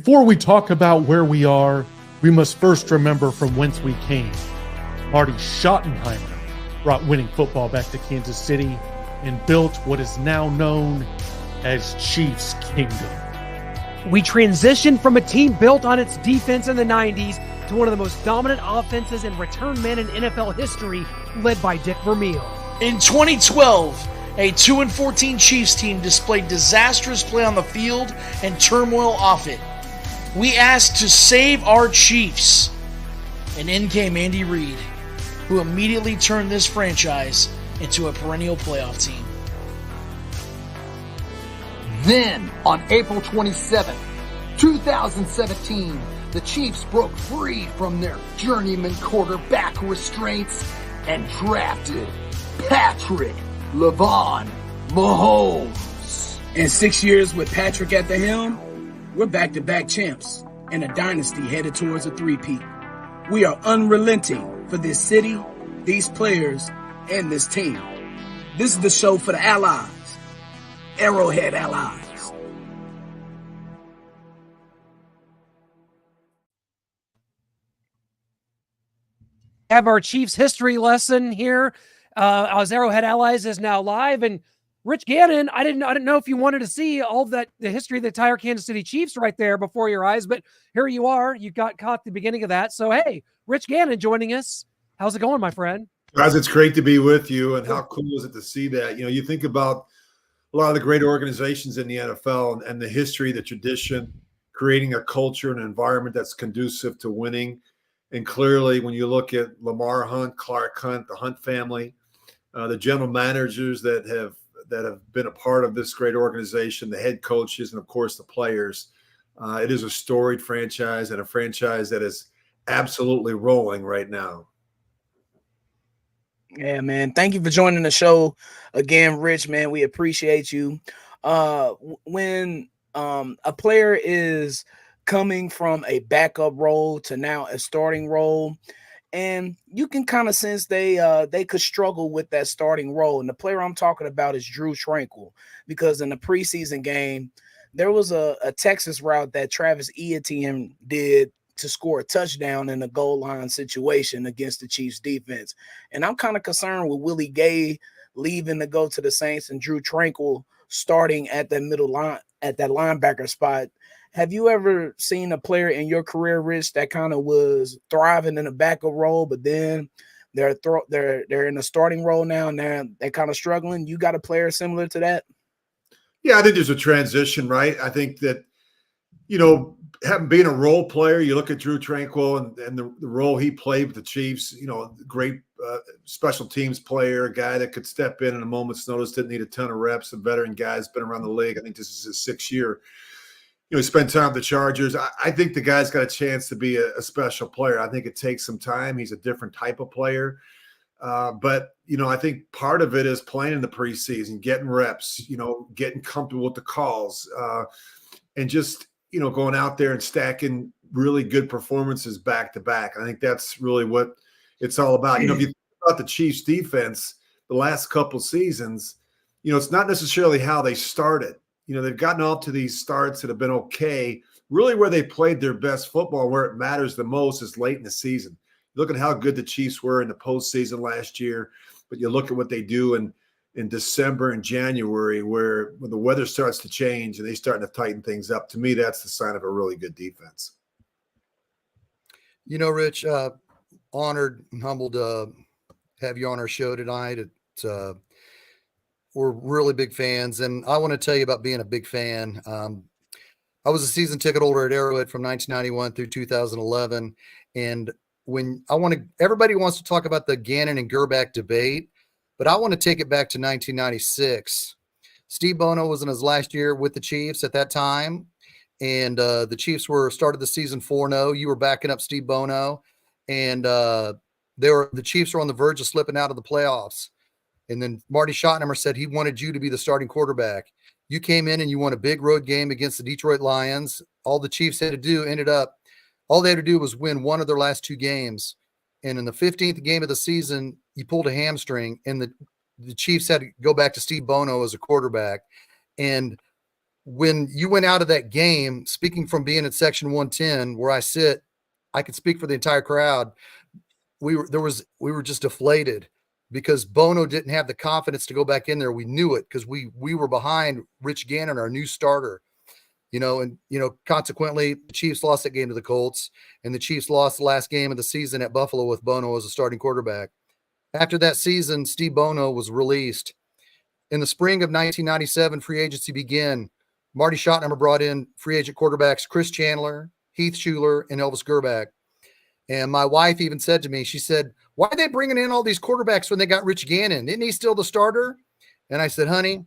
Before we talk about where we are, we must first remember from whence we came. Marty Schottenheimer brought winning football back to Kansas City and built what is now known as Chiefs Kingdom. We transitioned from a team built on its defense in the 90s to one of the most dominant offenses and return men in NFL history, led by Dick Vermeil. In 2012, a 2-14 Chiefs team displayed disastrous play on the field and turmoil off it. We asked to save our Chiefs, and in came Andy Reid, who immediately turned this franchise into a perennial playoff team. Then, on April 27, 2017, the Chiefs broke free from their journeyman quarterback restraints and drafted Patrick LeVon Mahomes. In 6 years with Patrick at the helm, we're back-to-back champs and a dynasty headed towards a three-peat. We are unrelenting for this city, these players, and this team. This is the show for the allies. Arrowhead allies. Have our Chiefs history lesson here. As Arrowhead Allies is now live, and Rich Gannon, I didn't know if you wanted to see all that, the history of the entire Kansas City Chiefs right there before your eyes, but here you are. You got caught the beginning of that. So hey, Rich Gannon joining us. How's it going, my friend? Guys, it's great to be with you, and how cool is it to see that? You know, you think about a lot of the great organizations in the NFL and the history, the tradition, creating a culture and environment that's conducive to winning. And clearly, when you look at Lamar Hunt, Clark Hunt, the Hunt family, the general managers that have been a part of this great organization, the head coaches, and of course the players, it is a storied franchise and a franchise that is absolutely rolling right now. Yeah, man. Thank you for joining the show again, Rich, man. We appreciate you. When a player is coming from a backup role to now a starting role, and you can kind of sense they could struggle with that starting role. And the player I'm talking about is Drue Tranquill, because in the preseason game, there was a Texas route that Travis Etienne did to score a touchdown in a goal line situation against the Chiefs defense. And I'm kind of concerned with Willie Gay leaving to go to the Saints and Drue Tranquill starting at that middle line, at that linebacker spot. Have you ever seen a player in your career, Rich, that kind of was thriving in a backup role, but then they're in a starting role now and they're kind of struggling? You got a player similar to that? Yeah, I think there's a transition, right? I think that, you know, having been a role player, you look at Drue Tranquill and the role he played with the Chiefs, you know, great special teams player, a guy that could step in a moment's notice, didn't need a ton of reps, a veteran guy's been around the league. I think this is his 6th year. You know, he spent time with the Chargers. I think the guy's got a chance to be a special player. I think it takes some time. He's a different type of player. But, you know, I think part of it is playing in the preseason, getting reps, you know, getting comfortable with the calls, and just, you know, going out there and stacking really good performances back to back. I think that's really what it's all about. You know, if you think about the Chiefs defense, the last couple seasons, you know, it's not necessarily how they started. You know, they've gotten off to these starts that have been okay. Really where they played their best football, where it matters the most, is late in the season. Look at how good the Chiefs were in the postseason last year, but you look at what they do in December and January, where when the weather starts to change and they starting to tighten things up. To me, that's the sign of a really good defense. You know, Rich, honored and humbled to have you on our show tonight. We're really big fans, and I want to tell you about being a big fan. I was a season ticket holder at Arrowhead from 1991 through 2011, and everybody wants to talk about the Gannon and Gerbach debate, but I want to take it back to 1996. Steve Bono was in his last year with the Chiefs at that time, and the Chiefs started the season 4-0. You were backing up Steve Bono, and the Chiefs were on the verge of slipping out of the playoffs. And then Marty Schottenheimer said he wanted you to be the starting quarterback. You came in and you won a big road game against the Detroit Lions. All the Chiefs had to do all they had to do was win one of their last 2 games. And in the 15th game of the season, you pulled a hamstring, and the Chiefs had to go back to Steve Bono as a quarterback. And when you went out of that game, speaking from being in section 110 where I sit, I could speak for the entire crowd. We were just deflated because Bono didn't have the confidence to go back in there. We knew it because we were behind Rich Gannon, our new starter, and consequently the Chiefs lost that game to the Colts, and the Chiefs lost the last game of the season at Buffalo with Bono as a starting quarterback. After that season, Steve Bono was released. In the spring of 1997, free agency began. Marty Schottenheimer brought in free agent quarterbacks Chris Chandler, Heath Schuler, and Elvis Gerback. And my wife even said to me, she said, "Why are they bringing in all these quarterbacks when they got Rich Gannon? Isn't he still the starter?" And I said, "Honey,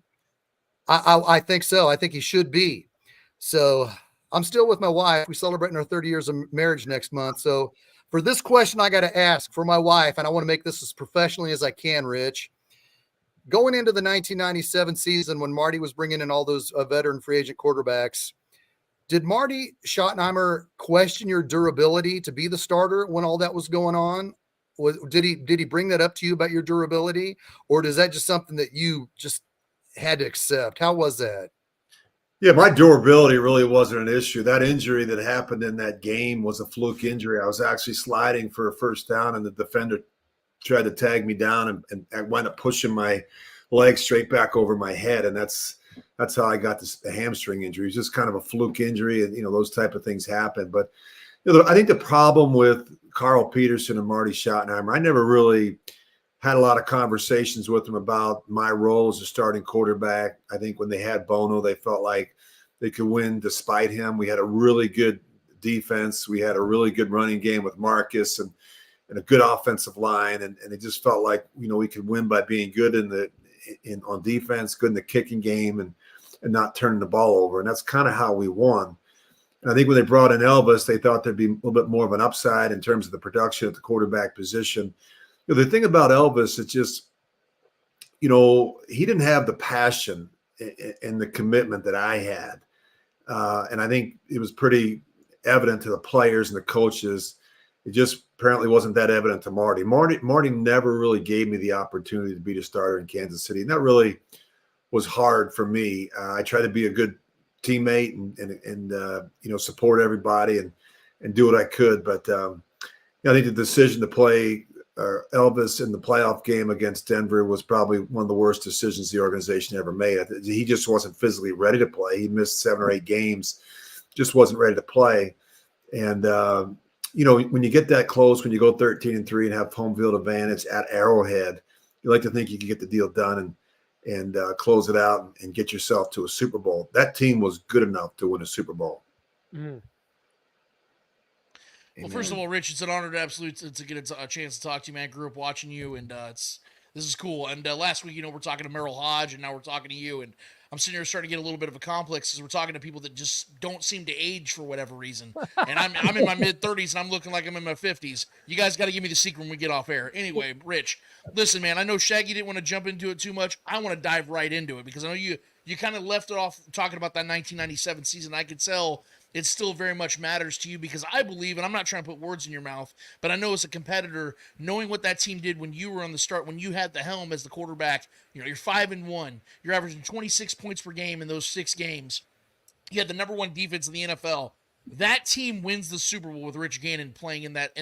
I think so. I think he should be." So I'm still with my wife. We're celebrating our 30 years of marriage next month. So for this question, I got to ask for my wife, and I want to make this as professionally as I can, Rich. Going into the 1997 season when Marty was bringing in all those veteran free agent quarterbacks, did Marty Schottenheimer question your durability to be the starter when all that was going on? Did he bring that up to you about your durability, or is that just something that you just had to accept? How was that? Yeah, my durability really wasn't an issue. That injury that happened in that game was a fluke injury. I was actually sliding for a first down, and the defender tried to tag me down, and I wound up pushing my leg straight back over my head, and that's how I got the hamstring injury. It's just kind of a fluke injury, and those type of things happen. But I think the problem with Carl Peterson and Marty Schottenheimer, I never really had a lot of conversations with them about my role as a starting quarterback. I think when they had Bono, they felt like they could win despite him. We had a really good defense. We had a really good running game with Marcus and a good offensive line, and it just felt like we could win by being good on defense, good in the kicking game, and not turning the ball over. And that's kind of how we won. And I think when they brought in Elvis, they thought there'd be a little bit more of an upside in terms of the production at the quarterback position. The thing about Elvis, it's just, he didn't have the passion and the commitment that I had. And I think it was pretty evident to the players and the coaches. It just apparently wasn't that evident to Marty. Marty never really gave me the opportunity to be the starter in Kansas City. And that really was hard for me. I tried to be a good teammate and support everybody and do what I could. But I think the decision to play Elvis in the playoff game against Denver was probably one of the worst decisions the organization ever made. He just wasn't physically ready to play. He missed 7 or 8 games, just wasn't ready to play. And, when you get that close, when you go 13-3 and have home field advantage at Arrowhead, you like to think you can get the deal done and close it out and get yourself to a Super Bowl. That team was good enough to win a Super Bowl. Mm. Well, first of all, Rich, it's an honor to get a chance to talk to you, man. I grew up watching you, and this is cool. And last week, we're talking to Merrill Hodge, and now we're talking to you, and I'm sitting here starting to get a little bit of a complex because we're talking to people that just don't seem to age for whatever reason. And I'm in my mid-30s, and I'm looking like I'm in my 50s. You guys got to give me the secret when we get off air. Anyway, Rich, listen, man, I know Shaggy didn't want to jump into it too much. I want to dive right into it because I know you kind of left it off talking about that 1997 season. I could tell it still very much matters to you because I believe, and I'm not trying to put words in your mouth, but I know as a competitor, knowing what that team did when you were on the start, when you had the helm as the quarterback, you're 5-1, you're averaging 26 points per game in those 6 games. You had the number 1 defense in the NFL. That team wins the Super Bowl with Rich Gannon playing in that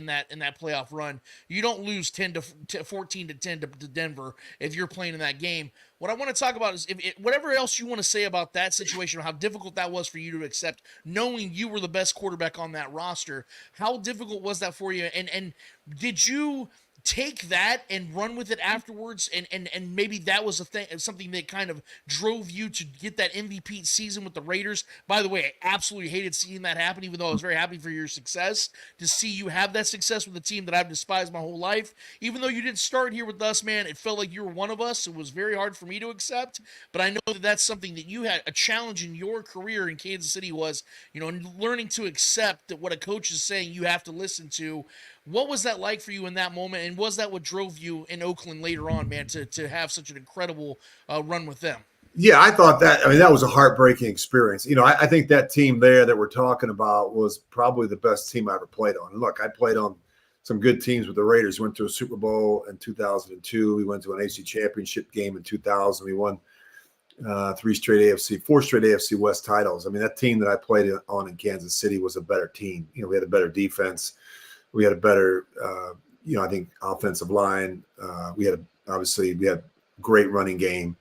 playoff run. You don't lose 14-10 to Denver if you're playing in that game. What I want to talk about is whatever else you want to say about that situation, how difficult that was for you to accept, knowing you were the best quarterback on that roster. How difficult was that for you? And did you take that and run with it afterwards, and maybe that was something that kind of drove you to get that MVP season with the Raiders? By the way, I absolutely hated seeing that happen, even though I was very happy for your success. To see you have that success with a team that I've despised my whole life, even though you didn't start here with us, man, it felt like you were one of us. It was very hard for me to accept, but I know that that's something that you had a challenge in your career in Kansas City was, learning to accept that what a coach is saying you have to listen to. What was that like for you in that moment, and was that what drove you in Oakland later on, man, to have such an incredible run with them? Yeah, I thought that was a heartbreaking experience. I think that team there that we're talking about was probably the best team I ever played on. And look, I played on some good teams with the Raiders. We went to a Super Bowl in 2002. We went to an AFC Championship game in 2000. We won 4 straight AFC West titles. I mean, that team that I played on in Kansas City was a better team. We had a better defense. We had a better, I think, offensive line. We had great running game,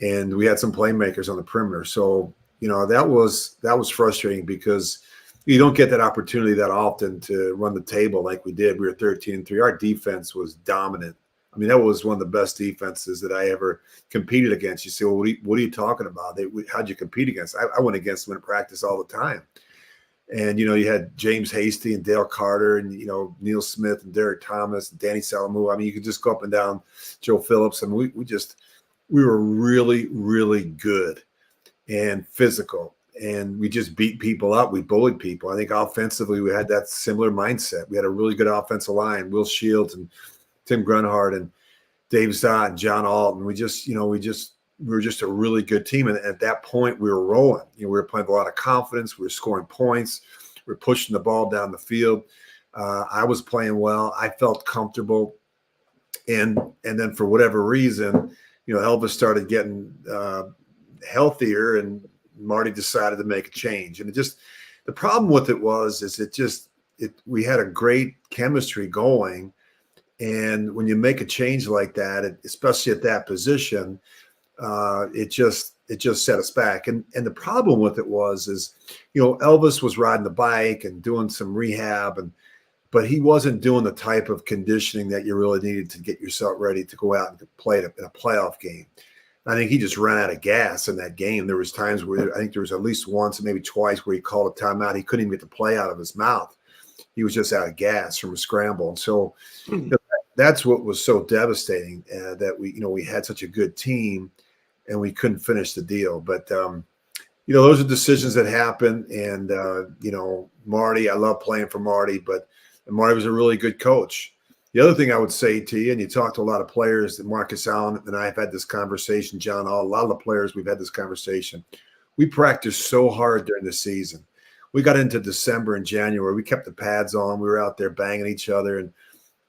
and we had some playmakers on the perimeter. So, that was frustrating because you don't get that opportunity that often to run the table like we did. We were 13-3. Our defense was dominant. I mean, that was one of the best defenses that I ever competed against. You say, well, what are you talking about? How'd you compete against? I went against them in practice all the time. And, you had James Hasty and Dale Carter and, Neil Smith and Derek Thomas and Danny Salamu. I mean, you could just go up and down Joe Phillips. And we were really, really good and physical. And we just beat people up. We bullied people. I think offensively, we had that similar mindset. We had a really good offensive line, Will Shields and Tim Grunhard and Dave Zott and John Alton. We were just a really good team. And at that point, we were rolling. We were playing with a lot of confidence. We were scoring points. We were pushing the ball down the field. I was playing well. I felt comfortable. And then for whatever reason, Elvis started getting healthier, and Marty decided to make a change. And the problem with it is we had a great chemistry going. And when you make a change like that, especially at that position, it just set us back. And the problem with it is Elvis was riding the bike and doing some rehab, but he wasn't doing the type of conditioning that you really needed to get yourself ready to go out and play in a playoff game. I think he just ran out of gas in that game. There was times where I think there was at least once, maybe twice, where he called a timeout. He couldn't even get the play out of his mouth. He was just out of gas from a scramble. And so that's what was so devastating, that we had such a good team and we couldn't finish the deal. But, those are decisions that happen. And, Marty, I love playing for Marty, but Marty was a really good coach. The other thing I would say to you, and you talk to a lot of players, that Marcus Allen and I have had this conversation, John Hall, a lot of the players, we've had this conversation. We practiced so hard during the season. We got into December and January. We kept the pads on. We were out there banging each other. And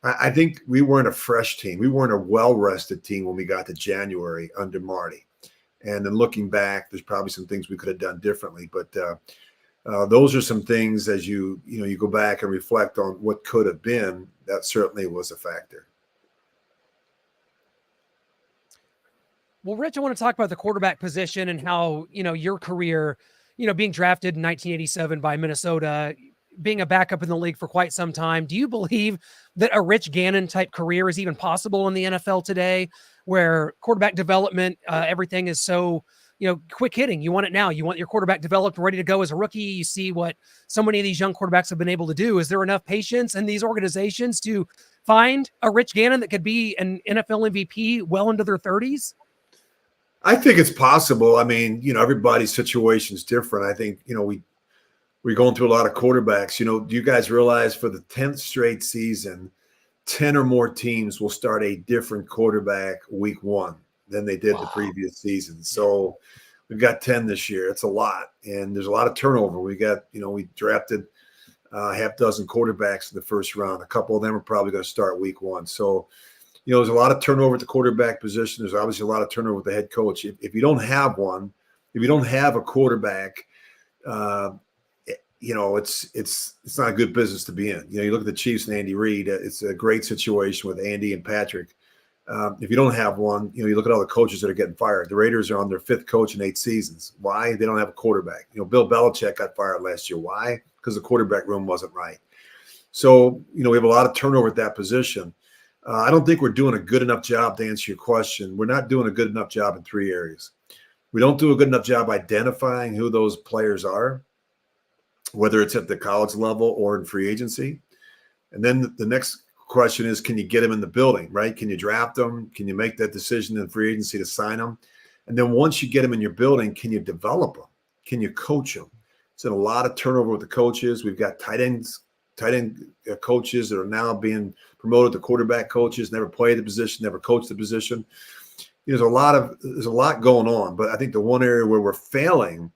I think we weren't a fresh team. We weren't a well-rested team when we got to January under Marty. And then looking back, there's probably some things we could have done differently. But those are some things as you go back and reflect on what could have been. That certainly was a factor. Well, Rich, I want to talk about the quarterback position and how, your career, being drafted in 1987 by Minnesota, being a backup in the league for quite some time. Do you believe that a Rich Gannon type career is even possible in the NFL today, where quarterback development, everything is so, quick hitting? You want it now. You want your quarterback developed, ready to go as a rookie. You see what so many of these young quarterbacks have been able to do. Is there enough patience in these organizations to find a Rich Gannon that could be an NFL MVP well into their 30s? I think it's possible. I mean, everybody's situation is different. I think, we're going through a lot of quarterbacks. Do you guys realize for the 10th straight season, 10 or more teams will start a different quarterback week one than they did the previous season. So we've got 10 this year. It's a lot. And there's a lot of turnover. We got, we drafted half dozen quarterbacks in the first round. A couple of them are probably going to start week one. So, there's a lot of turnover at the quarterback position. There's obviously a lot of turnover with the head coach. If you don't have one, if you don't have a quarterback, it's not a good business to be in. You look at the Chiefs and Andy Reid. It's a great situation with Andy and Patrick. If you don't have one, you look at all the coaches that are getting fired. The Raiders are on their 5th coach in 8 seasons. Why? They don't have a quarterback. Bill Belichick got fired last year. Why? Because the quarterback room wasn't right. So, we have a lot of turnover at that position. I don't think we're doing a good enough job to answer your question. We're not doing a good enough job in 3 areas. We don't do a good enough job identifying who those players are, whether it's at the college level or in free agency. And then the next question is, can you get them in the building, right? Can you draft them? Can you make that decision in free agency to sign them? And then once you get them in your building, can you develop them? Can you coach them? It's a lot of turnover with the coaches. We've got tight end coaches that are now being promoted to quarterback coaches, never played the position, never coached the position. There's a lot going on, but I think the one area where we're failing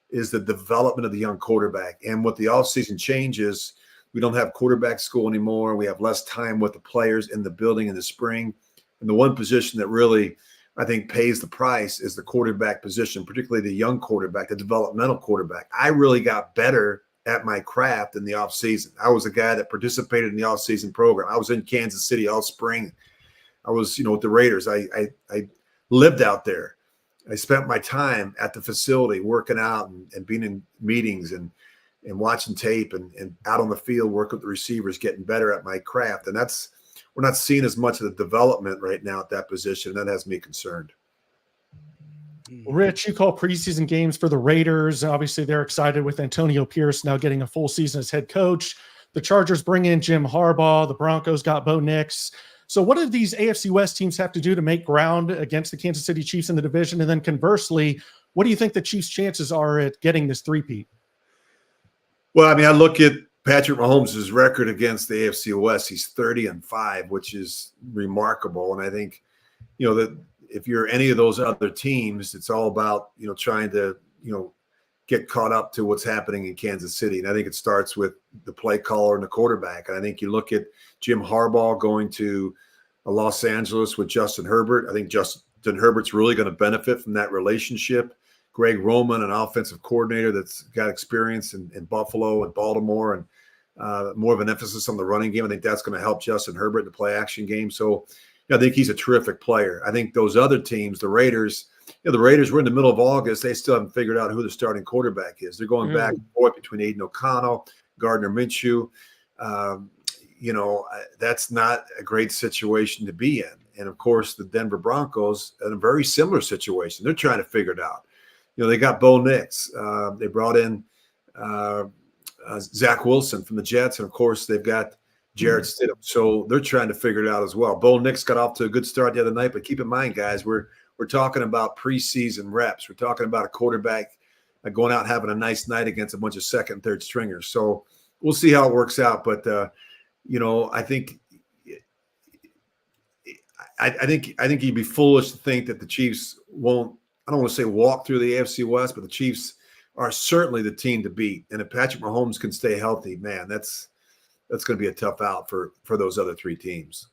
is the development of the young quarterback. And what the offseason changes, we don't have quarterback school anymore. We have less time with the players in the building in the spring. And the one position that really I think pays the price is the quarterback position, particularly the young quarterback, the developmental quarterback. I really got better at my craft in the offseason. I was a guy that participated in the offseason program. I was in Kansas City all spring. I was, with the Raiders. I lived out there. I spent my time at the facility working out and being in meetings and watching tape and out on the field working with the receivers, getting better at my craft. And we're not seeing as much of the development right now at that position. That has me concerned. Rich, you call preseason games for the Raiders. Obviously, they're excited with Antonio Pierce now getting a full season as head coach. The Chargers bring in Jim Harbaugh. The Broncos got Bo Nix. So what do these AFC West teams have to do to make ground against the Kansas City Chiefs in the division? And then conversely, what do you think the Chiefs' chances are at getting this three-peat? Well, I mean, I look at Patrick Mahomes' record against the AFC West. He's 30-5, which is remarkable. And I think, that if you're any of those other teams, it's all about, trying to, get caught up to what's happening in Kansas City. And I think it starts with the play caller and the quarterback. And I think you look at Jim Harbaugh going to Los Angeles with Justin Herbert. I think Justin Herbert's really going to benefit from that relationship. Greg Roman, an offensive coordinator that's got experience in Buffalo and Baltimore, and more of an emphasis on the running game. I think that's going to help Justin Herbert in the play action game. So I think he's a terrific player. I think those other teams, the Raiders, the Raiders were in the middle of August. They still haven't figured out who the starting quarterback is. They're going back and forth between Aiden O'Connell, Gardner Minshew. That's not a great situation to be in. And, of course, the Denver Broncos in a very similar situation. They're trying to figure it out. They got Bo Nix. They brought in Zach Wilson from the Jets. And, of course, they've got Jarrett Stidham. So they're trying to figure it out as well. Bo Nix got off to a good start the other night. But keep in mind, guys, we're talking about preseason reps. We're talking about a quarterback going out and having a nice night against a bunch of second and third stringers. So we'll see how it works out. But, I think you'd be foolish to think that the Chiefs won't, I don't want to say walk through the AFC West, but the Chiefs are certainly the team to beat. And if Patrick Mahomes can stay healthy, man, that's going to be a tough out for those other three teams.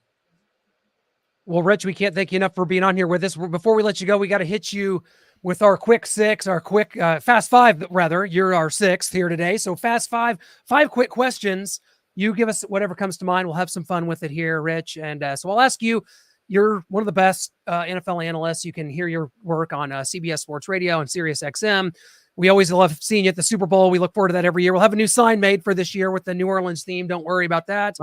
Well, Rich, we can't thank you enough for being on here with us. Before we let you go, we got to hit you with our quick fast five, rather. You're our sixth here today. So fast five quick questions. You give us whatever comes to mind. We'll have some fun with it here, Rich. And so I'll ask you, you're one of the best NFL analysts. You can hear your work on CBS Sports Radio and Sirius XM. We always love seeing you at the Super Bowl. We look forward to that every year. We'll have a new sign made for this year with the New Orleans theme. Don't worry about that.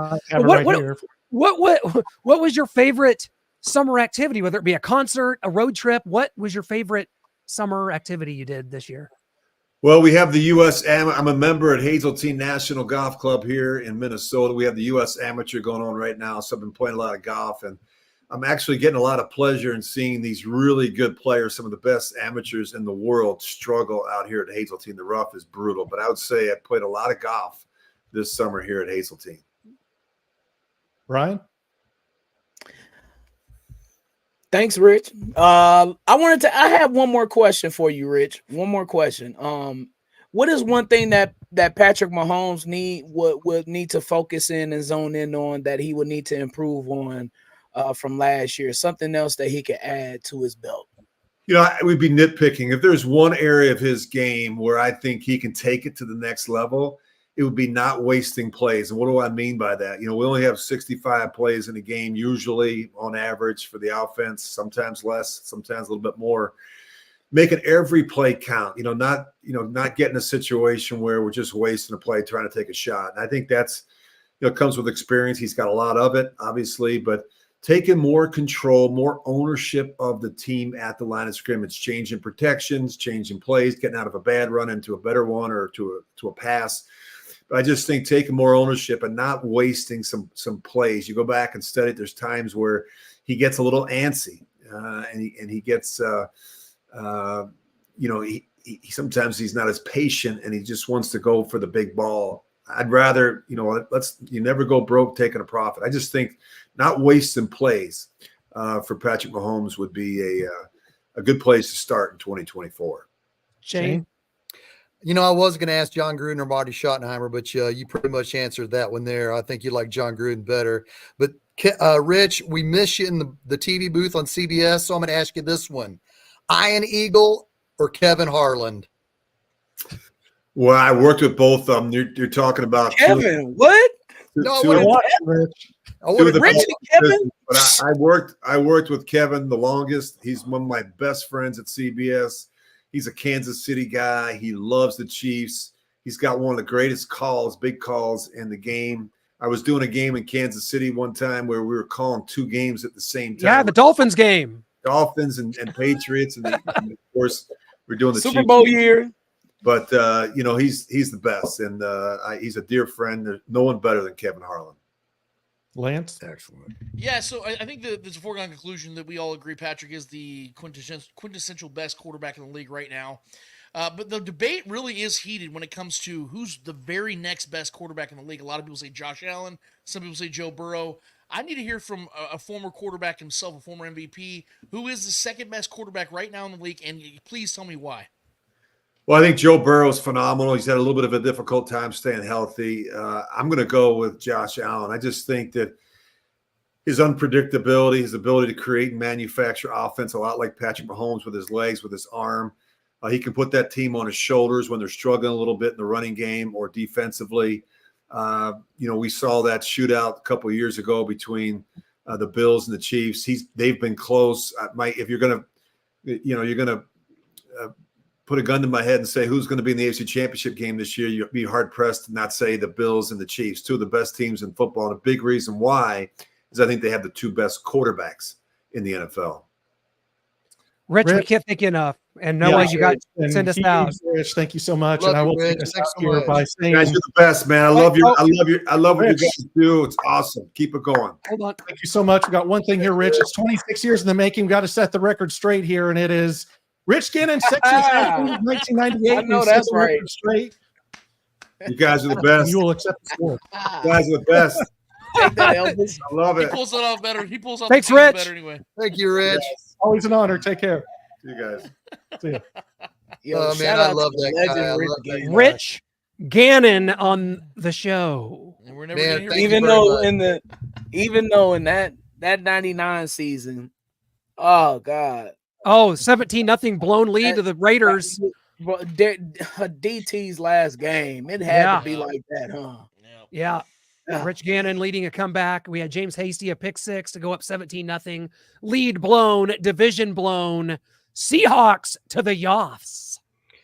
What was your favorite summer activity, whether it be a concert, a road trip? What was your favorite summer activity you did this year? Well, we have the U.S. I'm a member at Hazeltine National Golf Club here in Minnesota. We have the U.S. Amateur going on right now, so I've been playing a lot of golf, and I'm actually getting a lot of pleasure in seeing these really good players, some of the best amateurs in the world, struggle out here at Hazeltine. The rough is brutal, but I would say I played a lot of golf this summer here at Hazeltine. Brian? Thanks, Rich. I have one more question for you, Rich. One more question. What is one thing that Patrick Mahomes would need to focus in and zone in on, that he would need to improve on from last year? Something else that he could add to his belt? I would be nitpicking. If there's one area of his game where I think he can take it to the next level, it would be not wasting plays. And what do I mean by that? We only have 65 plays in a game, usually on average for the offense, sometimes less, sometimes a little bit more. Making every play count, not getting a situation where we're just wasting a play trying to take a shot. And I think that's, comes with experience. He's got a lot of it, obviously, but taking more control, more ownership of the team at the line of scrimmage, changing protections, changing plays, getting out of a bad run into a better one or to a pass. But I just think taking more ownership and not wasting some plays. You go back and study it. There's times where he gets a little antsy and he gets, he sometimes he's not as patient and he just wants to go for the big ball. I'd rather, you never go broke taking a profit. I just think not wasting plays for Patrick Mahomes would be a good place to start in 2024. Shane? I was going to ask John Gruden or Marty Schottenheimer, but you pretty much answered that one there. I think you like John Gruden better. But Rich, we miss you in the TV booth on CBS, so I'm going to ask you this one. Ian Eagle or Kevin Harlan? Well, I worked with both of them. You're talking about Kevin, what? No, two of I the- want two of the Rich best and Kevin? But I worked with Kevin the longest. He's one of my best friends at CBS. He's a Kansas City guy. He loves the Chiefs. He's got one of the greatest calls, big calls in the game. I was doing a game in Kansas City one time where we were calling 2 games at the same time. Yeah, the Dolphins game. Dolphins and Patriots, and of course we're doing the Super Chiefs Bowl game. year. But he's the best, and he's a dear friend. There's no one better than Kevin Harlan. Lance? Excellent. Yeah, so I think that there's a foregone conclusion that we all agree Patrick is the quintessential best quarterback in the league right now. But the debate really is heated when it comes to who's the very next best quarterback in the league. A lot of people say Josh Allen. Some people say Joe Burrow. I need to hear from a former quarterback himself, a former MVP. Who is the second best quarterback right now in the league? And please tell me why. Well, I think Joe Burrow is phenomenal. He's had a little bit of a difficult time staying healthy. I'm going to go with Josh Allen. I just think that his unpredictability, his ability to create and manufacture offense, a lot like Patrick Mahomes with his legs, with his arm. He can put that team on his shoulders when they're struggling a little bit in the running game or defensively. We saw that shootout a couple of years ago between the Bills and the Chiefs. They've been close. If you're going to, put a gun to my head and say who's going to be in the AFC Championship game this year, you'd be hard pressed to not say the Bills and the Chiefs, 2 of the best teams in football. And a big reason why is I think they have the 2 best quarterbacks in the NFL. Rich, we Rich. can't thank you enough. And Noah, you got to send us out. Rich, thank you so much. Love and I you, will Rich. take us Thanks out so here much. by You saying, guys are the best, man. I love what you Rich. guys do. It's awesome. Keep it going. Hold on. thank you so much. We got one thing here, Rich. It's 26 years in the making. We got to set the record straight here, and it is Rich Gannon, Sexiest athlete of 1998. I know We set that's the record right. Straight. You guys are the And best. you will accept the score. You guys are the best. Take that, Elvis. I love He it. pulls it off better. He pulls off Thanks, the teams Rich. better anyway. Thank you, Rich. Always an honor. Take care. See you guys. See ya. Yo, Oh, man, shout I out love to that legend guy. I Rich love that Gannon. guy. Rich Gannon on the show. And we're never Man, going to hear thank you Even very though much. in that 99 season, oh God. Oh, 17-0 blown lead to the Raiders. Bro, DT's last game. It had Yeah. to be like that, huh? Yeah. Yeah. Rich Gannon leading a comeback. We had James Hasty, a pick 6 to go up 17-0. Lead blown, division blown. Seahawks to the Yoffs.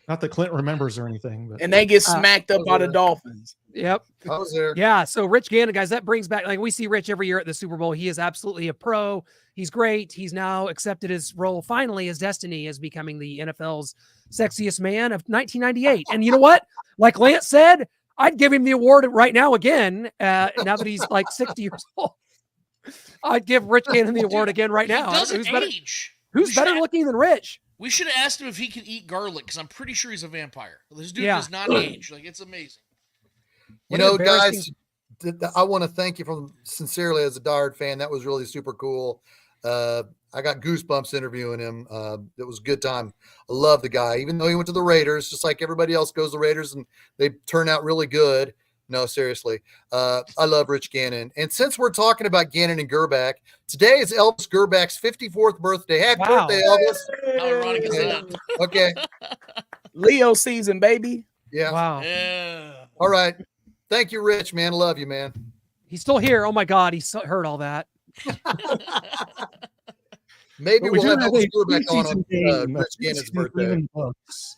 Not that Clint remembers or anything, but And they get smacked up by the Dolphins. Yep. I was there. Yeah. So Rich Gannon, guys, that brings back, like we see Rich every year at the Super Bowl. He is absolutely a pro. He's great. He's now accepted his role, finally, his destiny as becoming the NFL's sexiest man of 1998. And you know what? Like Lance said, I'd give him the award right now again, now that he's like 60 years old. I'd give Rich Gannon the award again right now. He doesn't Who's better, age. who's better looking than Rich? We should have asked him if he can eat garlic because I'm pretty sure he's a vampire. This dude Yeah. does not age. Like, it's amazing. You What an know, embarrassing- guys, I want to thank you from sincerely as a diehard fan. That was really super cool. I got goosebumps interviewing him. It was a good time. I love the guy, even though he went to the Raiders, just like everybody else goes to the Raiders, and they turn out really good. No, seriously. I love Rich Gannon. And since we're talking about Gannon and Gerback, today is Elvis Gerback's 54th birthday. Happy Wow. birthday, Elvis. How ironic is that? Okay. Leo season, baby. Yeah. Wow. Yeah. All right. Thank you, Rich, man. Love you, man. He's still here. Oh my God. He's heard all that. Maybe But we we'll do have have a Elvis Gerback preseason on game, Rich Gannon's preseason game birthday. in the books.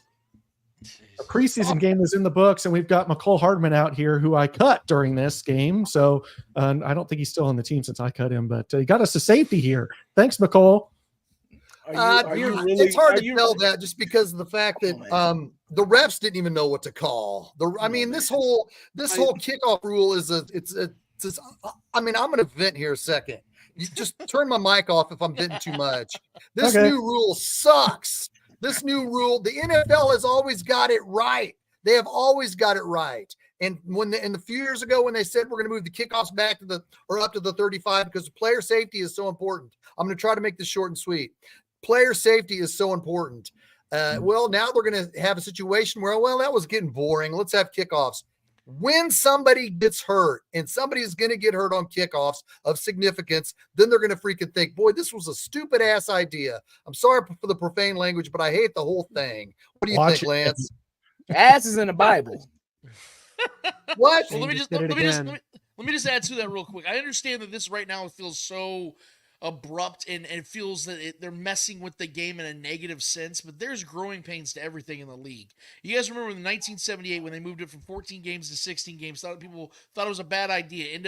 A preseason game is in the books, and we've got McCole Hardman out here, who I cut during this game. So I don't think he's still on the team since I cut him, but he got us a safety here. Thanks, McCole. It's hard to tell that just because of the fact that the refs didn't even know what to call. This whole kickoff rule is I'm going to vent here a second. You just turn my mic off if I'm venting too much. This Okay. new rule sucks. This new rule, the NFL has always got it right. They have always got it right. And in the few years ago when they said we're going to move the kickoffs back to up to the 35 because player safety is so important. I'm going to try to make this short and sweet. Player safety is so important. Well, now they're going to have a situation where, that was getting boring. Let's have kickoffs. When somebody gets hurt and somebody is going to get hurt on kickoffs of significance, then they're going to freaking think, boy, this was a stupid ass idea. I'm sorry for the profane language, but I hate the whole thing. What do you Watch think, it. Lance? Ass is in the Bible. What? Well, let me just just did it again. let me just add to that real quick. I understand that this right now feels so abrupt and it feels that they're messing with the game in a negative sense, but there's growing pains to everything in the league. You guys remember in 1978 when they moved it from 14 games to 16 games? People thought it was a bad idea. It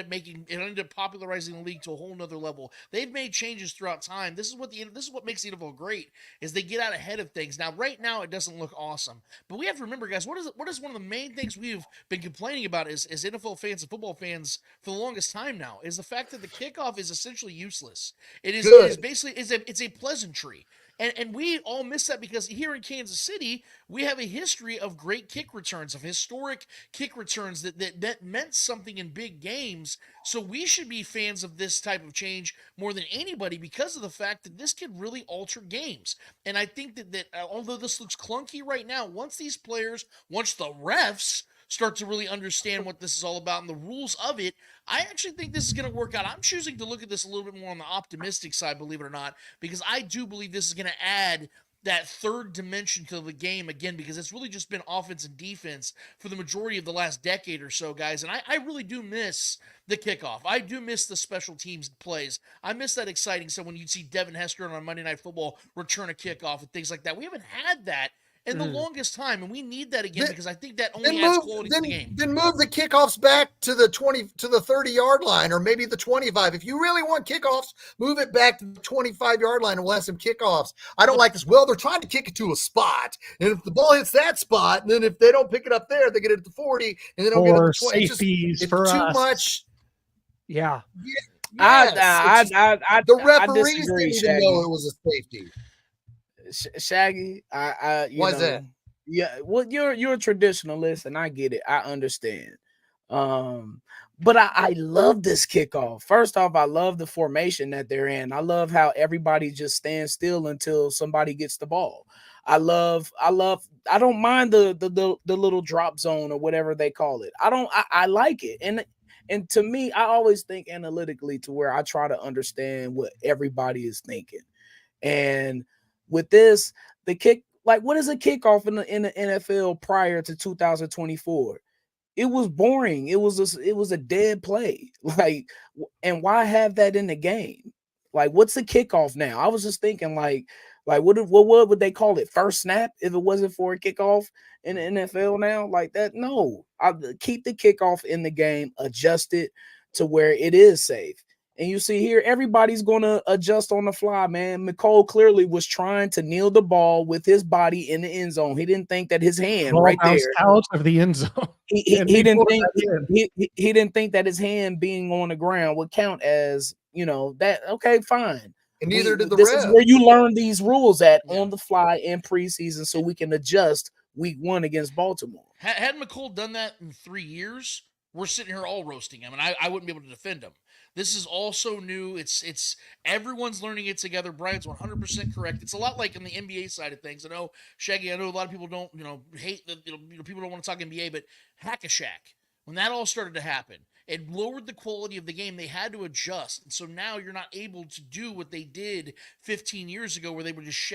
ended up popularizing the league to a whole nother level. They've made changes throughout time. This is what makes the NFL great is they get out ahead of things. Now, right now, it doesn't look awesome, but we have to remember, guys, what is one of the main things we've been complaining about as NFL fans and football fans for the longest time now is the fact that the kickoff is essentially useless. It is basically it's a pleasantry. And we all miss that because here in Kansas City, we have a history of great kick returns, of historic kick returns that meant something in big games. So we should be fans of this type of change more than anybody because of the fact that this can really alter games. And I think that although this looks clunky right now, once the refs start to really understand what this is all about and the rules of it, I actually think this is going to work out. I'm choosing to look at this a little bit more on the optimistic side, believe it or not, because I do believe this is going to add that third dimension to the game again, because it's really just been offense and defense for the majority of the last decade or so, guys. And I really do miss the kickoff. I do miss the special teams plays. I miss that exciting stuff when you'd see Devin Hester on Monday Night Football return a kickoff and things like that. We haven't had that in the longest time, and we need that again because I think that only adds quality to the game. Then move the kickoffs back to the 30-yard line, or maybe the 25. If you really want kickoffs, move it back to the 25-yard line and we'll have some kickoffs. I don't like this. Well, they're trying to kick it to a spot, and if the ball hits that spot, and then if they don't pick it up there, they get it at the 40, and they don't get it at the 20. Safeties it's for too us. much. Yeah. Yes, the referees disagree, didn't even know it was a safety. Shaggy, Why is that? Yeah, well, you're a traditionalist, and I get it. I understand. But I love this kickoff. First off, I love the formation that they're in. I love how everybody just stands still until somebody gets the ball. I don't mind the little drop zone or whatever they call it. I like it. And to me, I always think analytically to where I try to understand what everybody is thinking. And with this, the kick, like what is a kickoff in the NFL prior to 2024? It was boring. It was a dead play. Like, and why have that in the game? Like, what's a kickoff now? I was just thinking, like what would they call it? First snap if it wasn't for a kickoff in the NFL now? Like that? No, I keep the kickoff in the game, adjust it to where it is safe. And you see here, everybody's going to adjust on the fly, man. McCole clearly was trying to kneel the ball with his body in the end zone. He didn't think that his hand right there out of the end zone. He didn't think that his hand being on the ground would count as, that. Okay, fine. And neither did the This ref. is where you learn these rules on the fly in preseason so we can adjust week 1 against Baltimore. Had McCole done that in 3 years, we're sitting here all roasting him, and I wouldn't be able to defend him. This is also new. It's everyone's learning it together. Brian's 100% correct. It's a lot like in the NBA side of things. I know, Shaggy, I know a lot of people don't, hate that, people don't want to talk NBA, but Hack-a-Shack, when that all started to happen, it lowered the quality of the game. They had to adjust. And so now you're not able to do what they did 15 years ago where they would just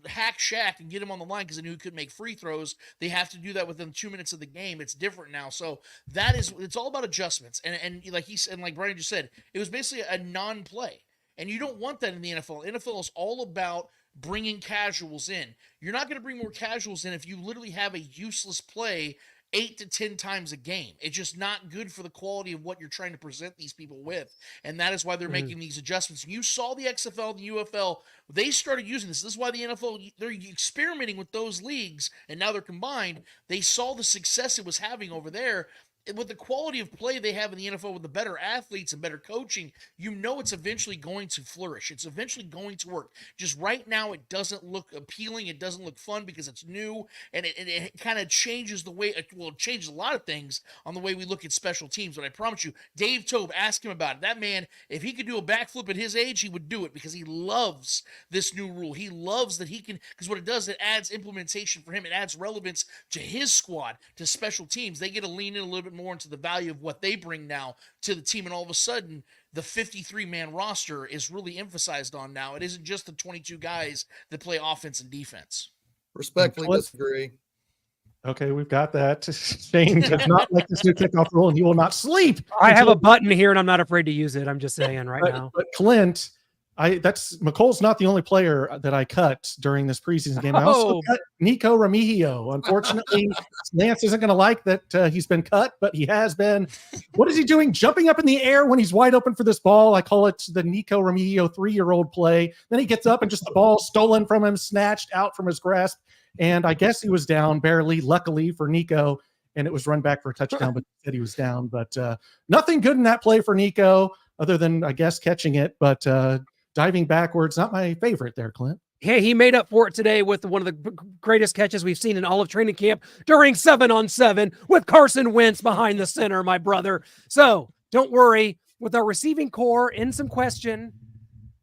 hack Shaq and get him on the line because they knew he couldn't make free throws. They have to do that within 2 minutes of the game. It's different now. So it's all about adjustments. And like he said, and like Brian just said, it was basically a non-play. And you don't want that in the NFL. NFL is all about bringing casuals in. You're not going to bring more casuals in if you literally have a useless play 8 to 10 times a game. It's just not good for the quality of what you're trying to present these people with. And that is why they're making these adjustments. You saw the XFL, the UFL, they started using this. This is why the NFL, they're experimenting with those leagues, and now they're combined. They saw the success it was having over there, with the quality of play they have in the NFL with the better athletes and better coaching, it's eventually going to flourish. It's eventually going to work. Just right now, it doesn't look appealing. It doesn't look fun because it's new, and it kind of changes the way, it changes a lot of things on the way we look at special teams. But I promise you, Dave Tobe, ask him about it. That man, if he could do a backflip at his age, he would do it because he loves this new rule. He loves that he can, because what it does, it adds implementation for him. It adds relevance to his squad, to special teams. They get to lean in a little bit more into the value of what they bring now to the team, and all of a sudden the 53-man roster is really emphasized on now. It isn't just the 22 guys that play offense and defense. Respectfully disagree. Okay, we've got that. Shane does not like this new kickoff rule, and he will not sleep. I have a button here, and I'm not afraid to use it. I'm just saying now. But Clint, McColl's not the only player that I cut during this preseason game. I also cut Nico Remigio. Unfortunately, Lance isn't going to like that he's been cut, but he has been. What is he doing? Jumping up in the air when he's wide open for this ball. I call it the Nico Remigio 3-year-old play. Then he gets up and just the ball stolen from him, snatched out from his grasp. And I guess he was down barely, luckily for Nico, and it was run back for a touchdown, but he said he was down. But nothing good in that play for Nico other than, I guess, catching it. But diving backwards, not my favorite there, Clint. Hey, he made up for it today with one of the greatest catches we've seen in all of training camp during 7-on-7 with Carson Wentz behind the center, my brother. So don't worry, with our receiving core in some question,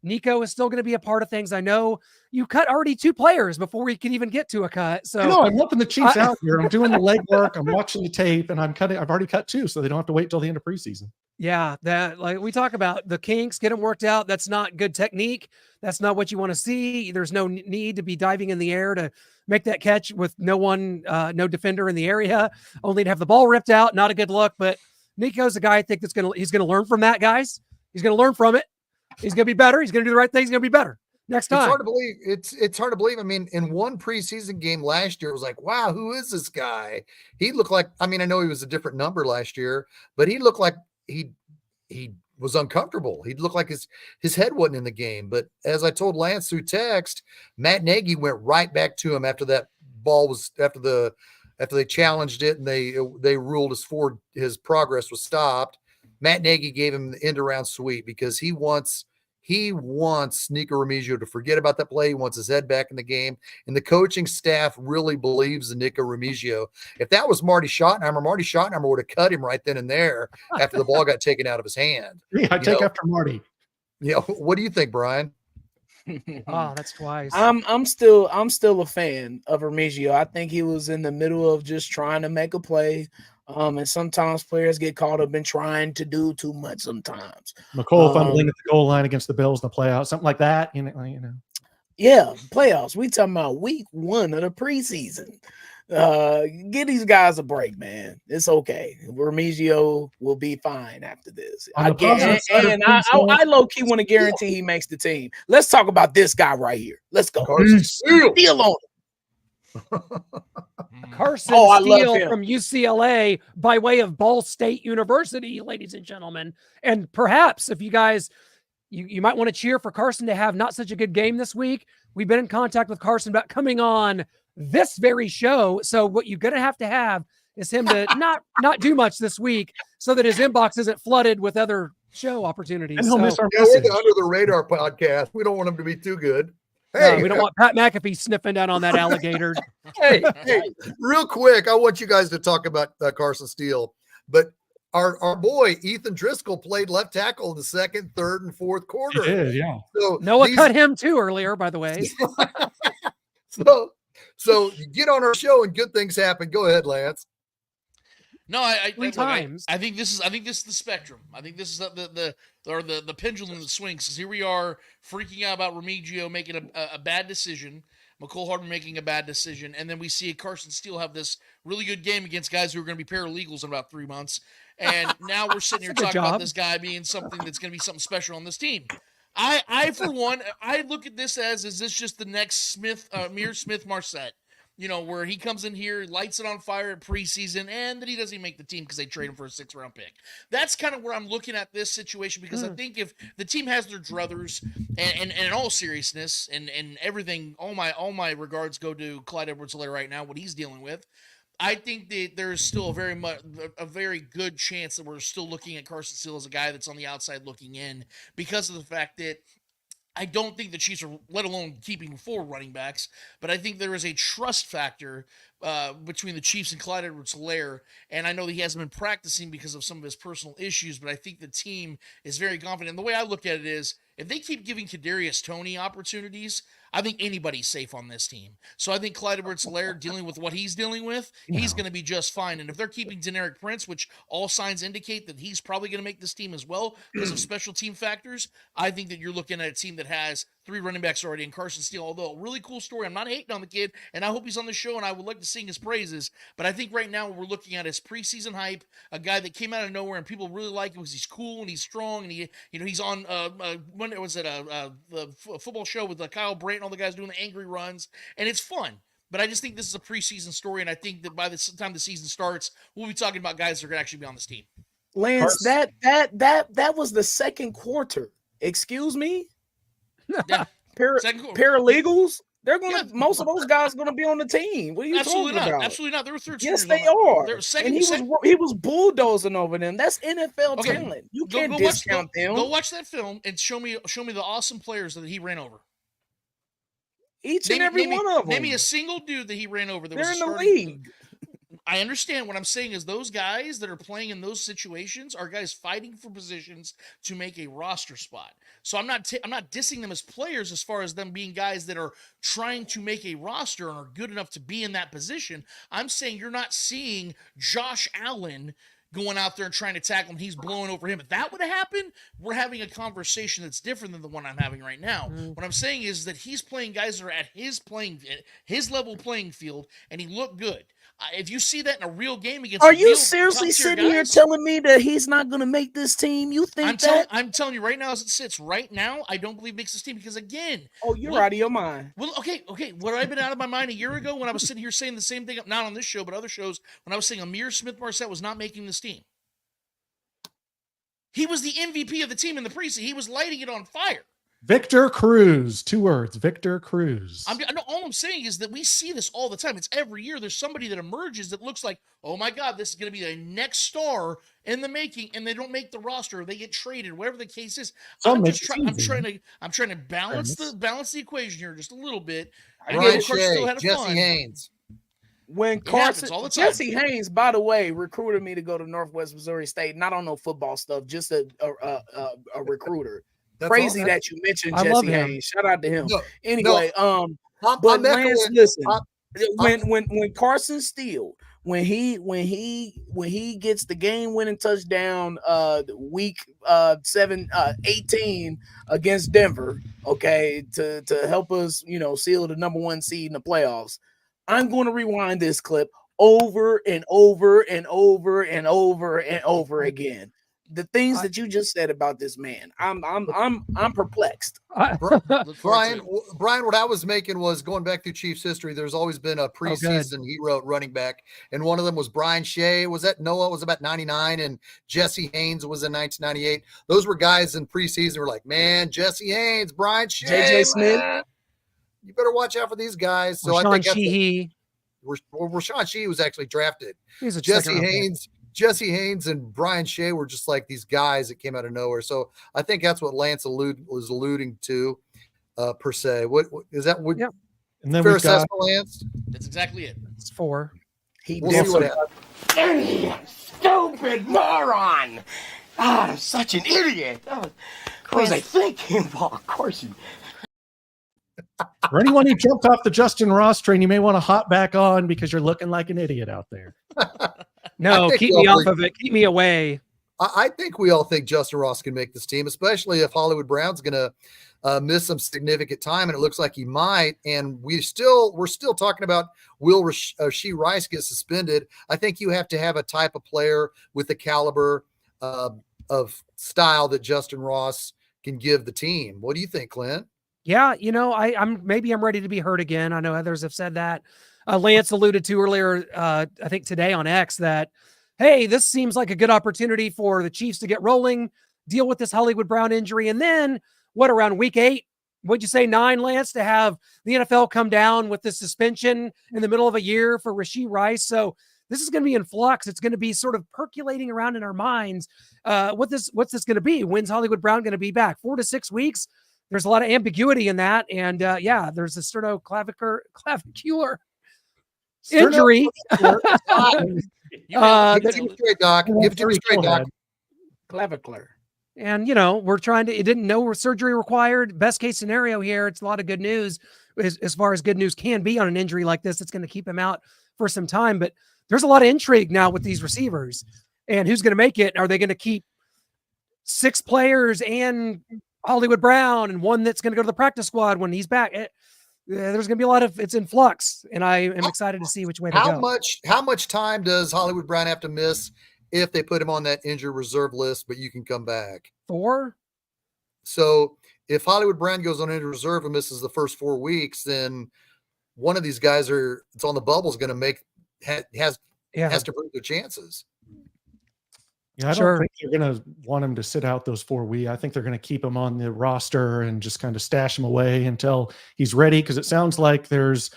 Nico is still going to be a part of things. I know you cut already 2 players before we can even get to a cut. So no, I'm helping the Chiefs out here. I'm doing the legwork. I'm watching the tape, and I've already cut 2, so they don't have to wait till the end of preseason. Yeah, that, like we talk about the kinks, get them worked out. That's not good technique. That's not what you want to see. There's no need to be diving in the air to make that catch with no one, no defender in the area, only to have the ball ripped out. Not a good look, but Nico's a guy I think he's going to learn from that, guys. He's going to learn from it. He's going to be better. He's going to do the right thing. He's going to be better next time. It's hard to believe. It's hard to believe. I mean, in one preseason game last year, it was like, wow, who is this guy? He looked like, I mean, I know he was a different number last year, but he looked like he was uncomfortable. He looked like his head wasn't in the game. But as I told Lance through text, Matt Nagy went right back to him after that ball was after they challenged it and they ruled his progress was stopped. Matt Nagy gave him the end around sweep because he wants Nico Remigio to forget about that play. He wants his head back in the game. And the coaching staff really believes in Nico Remigio. If that was Marty Schottenheimer would have cut him right then and there after the ball got taken out of his hand. Yeah, I take after Marty. Yeah. What do you think, Brian? Oh, that's twice. I'm still a fan of Remigio. I think he was in the middle of just trying to make a play. And sometimes players get caught up in trying to do too much sometimes. McColl fumbling at the goal line against the Bills in the playoffs, something like that. You know. Yeah, playoffs. We talking about week 1 of the preseason. Give these guys a break, man. It's okay. Remigio will be fine after this. I low-key want to guarantee he makes the team. Let's talk about this guy right here. Let's go. Carson Steele on it. Carson I love Steele him. from UCLA by way of Ball State University, ladies and gentlemen. And perhaps if you guys, you might want to cheer for Carson to have not such a good game this week. We've been in contact with Carson about coming on this very show. So what you're going to have is him to not do much this week so that his inbox isn't flooded with other show opportunities. And he'll miss our we're message. the Under the Radar podcast. We don't want him to be too good. Hey, we don't want Pat McAfee sniffing down on that alligator. hey, real quick, I want you guys to talk about Carson Steele. But our boy Ethan Driscoll played left tackle in the second, third, and fourth quarter. He did, yeah. So Noah cut him too earlier, by the way. So you get on our show and good things happen. Go ahead, Lance. No, I think this is the spectrum. I think this is the pendulum that swings. Because here we are freaking out about Remigio making a bad decision, McCole Hardman making a bad decision, and then we see Carson Steele have this really good game against guys who are going to be paralegals in about 3 months. And now we're sitting here talking about this guy being something that's going to be something special on this team. I for one, I look at this as, is this just the next Mir Smith-Marset? You know, where he comes in here, lights it on fire at preseason, and then he doesn't even make the team because they trade him for a 6th-round pick. That's kind of where I'm looking at this situation, because I think if the team has their druthers, and in all seriousness and everything, all my regards go to Clyde Edwards-Helaire right now, what he's dealing with. I think that there is still a very good chance that we're still looking at Carson Steele as a guy that's on the outside looking in, because of the fact that I don't think the Chiefs are, let alone keeping 4 running backs, but I think there is a trust factor between the Chiefs and Clyde Edwards-Helaire. And I know that he hasn't been practicing because of some of his personal issues, but I think the team is very confident. And the way I look at it is, if they keep giving Kadarius Toney opportunities, I think anybody's safe on this team. So I think Clyde Edwards-Helaire, dealing with what he's dealing with, he's going to be just fine. And if they're keeping Deneric Prince, which all signs indicate that he's probably going to make this team as well because of special team factors, I think that you're looking at a team that has 3 running backs already, and Carson Steele, although a really cool story. I'm not hating on the kid, and I hope he's on the show, and I would like to sing his praises. But I think right now we're looking at his preseason hype, a guy that came out of nowhere, and people really like him because he's cool and he's strong, and he's on when it was the football show with Kyle Brandt and all the guys doing the angry runs, and it's fun. But I just think this is a preseason story, and I think that by the time the season starts, we'll be talking about guys that are going to actually be on this team. Lance, that was the second quarter. Excuse me? Yeah. Paralegals? They're gonna most of those guys are gonna be on the team. What are you talking about? Absolutely not. There were third Yes, stringers they on are. There second, And he was bulldozing over them. That's NFL Okay, talent. You can't discount them. Go watch that film and show me the awesome players that he ran over. Each and every one of them. Name me a single dude that he ran over. They're in the league. I understand. What I'm saying is those guys that are playing in those situations are guys fighting for positions to make a roster spot. So I'm not dissing them as players as far as them being guys that are trying to make a roster and are good enough to be in that position. I'm saying you're not seeing Josh Allen going out there and trying to tackle him. He's blowing over him. If that would have happened, we're having a conversation that's different than the one I'm having right now. What I'm saying is that he's playing guys that are at his level playing field, and he looked good. If you see that in a real game against, are you seriously sitting here telling me that he's not going to make this team? You think I'm telling you right now, as it sits right now, I don't believe makes this team because again, you're out of your mind. Well, okay. Would I have been out of my mind a year ago when I was sitting here saying the same thing? Not on this show, but other shows, when I was saying Amir Smith-Marset was not making this team. He was the MVP of the team in the preseason. He was lighting it on fire. Victor Cruz, 2 words, Victor Cruz. All I'm saying is that we see this all the time. It's every year there's somebody that emerges that looks like, oh my God, this is going to be the next star in the making, and they don't make the roster, or they get traded, whatever the case is. I'm trying to balance the equation here just a little bit. Brian Shea, Jesse Haynes. When Jesse Haynes, by the way, recruited me to go to Northwest Missouri State, not on no football stuff, just a recruiter. That's crazy that you mentioned Jesse Haynes. Shout out to him. Anyway, but Lance, listen, when Carson Steele, when he gets the game-winning touchdown, week 18 against Denver, okay, to help us, seal the number 1 seed in the playoffs, I'm going to rewind this clip over and over and over and over and over again. The things that you just said about this man, I'm perplexed. Brian, what I was making was going back through Chiefs history. There's always been a preseason hero running back, and one of them was Brian Shea. Was that Noah? Was about 99, and Jesse Haynes was in 1998. Those were guys in preseason who were like, man, Jesse Haynes, Brian Shea, JJ Smith. You better watch out for these guys. So Rashawn I think Sheehy. Rashawn Sheehy was actually drafted. He's a Jesse Haynes and Brian Shea were just like these guys that came out of nowhere. So I think that's what Lance was alluding to, per se. What is that? And then fair assessment, Lance? That's exactly it. It's 4. We'll see what happens. Stupid moron! I'm such an idiot. What was I thinking? Well, of course you. For anyone who jumped off the Justin Ross train, you may want to hop back on because you're looking like an idiot out there. No, keep me off of it. Keep me away. I think we all think Justin Ross can make this team, especially if Hollywood Brown's going to miss some significant time, and it looks like he might. And we're still talking about will Rashee Rice get suspended. I think you have to have a type of player with the caliber of style that Justin Ross can give the team. What do you think, Clint? Yeah, I'm ready to be hurt again. I know others have said that. Lance alluded to earlier, I think today on X, that, hey, this seems like a good opportunity for the Chiefs to get rolling, deal with this Hollywood Brown injury. And then around week 8, what'd you say, 9, Lance, to have the NFL come down with the suspension in the middle of a year for Rashee Rice. So this is going to be in flux. It's going to be sort of percolating around in our minds. What's this going to be? When's Hollywood Brown going to be back? 4 to 6 weeks. There's a lot of ambiguity in that. And there's a sternoclavicular injury. Give it to me straight, Doc. Give it to me straight, Doc. Clavicular. And, we're trying to, it didn't know surgery required. Best case scenario here, it's a lot of good news as far as good news can be on an injury like this. It's going to keep him out for some time, but there's a lot of intrigue now with these receivers and who's going to make it. Are they going to keep 6 players and Hollywood Brown and one that's going to go to the practice squad when he's back? There's going to be a lot of, it's in flux, and I am excited to see which way they go. How much time does Hollywood Brown have to miss if they put him on that injured reserve list, but you can come back? 4. So if Hollywood Brown goes on injured reserve and misses the first 4 weeks, then one of these guys it's on the bubble is going to has to prove their chances. Yeah, I don't think you're going to want him to sit out those 4 weeks. I think they're going to keep him on the roster and just kind of stash him away until he's ready. Because it sounds like there's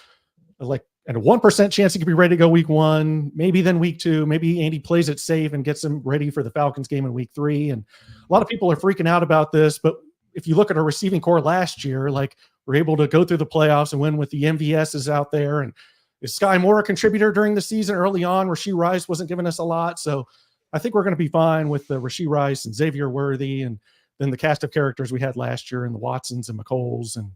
like a 1% chance he could be ready to go week 1, maybe then week 2. Maybe Andy plays it safe and gets him ready for the Falcons game in week 3. And a lot of people are freaking out about this. But if you look at our receiving core last year, like we're able to go through the playoffs and win with the MVSs out there. And is Sky Moore a contributor during the season early on? Rashee Rice wasn't giving us a lot. So I think we're going to be fine with the Rashee Rice and Xavier Worthy and then the cast of characters we had last year and the Watsons and McColes and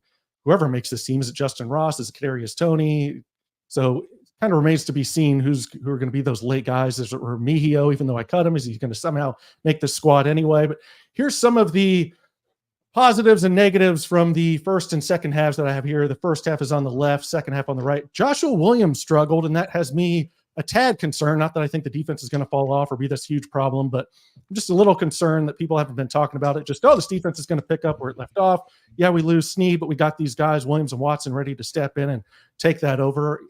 whoever makes this team. Is it Justin Ross? Is it Kadarius Toney? So it kind of remains to be seen who are going to be those late guys. Is it Remigio, even though I cut him? Is he going to somehow make the squad anyway? But here's some of the positives and negatives from the first and second halves that I have here. The first half is on the left, second half on the right. Joshua Williams struggled, and that has me a tad concerned. Not that I think the defense is going to fall off or be this huge problem, but I'm just a little concerned that people haven't been talking about it. Just, this defense is going to pick up where it left off. Yeah, we lose Snead, but we got these guys, Williams and Watson, ready to step in and take that over.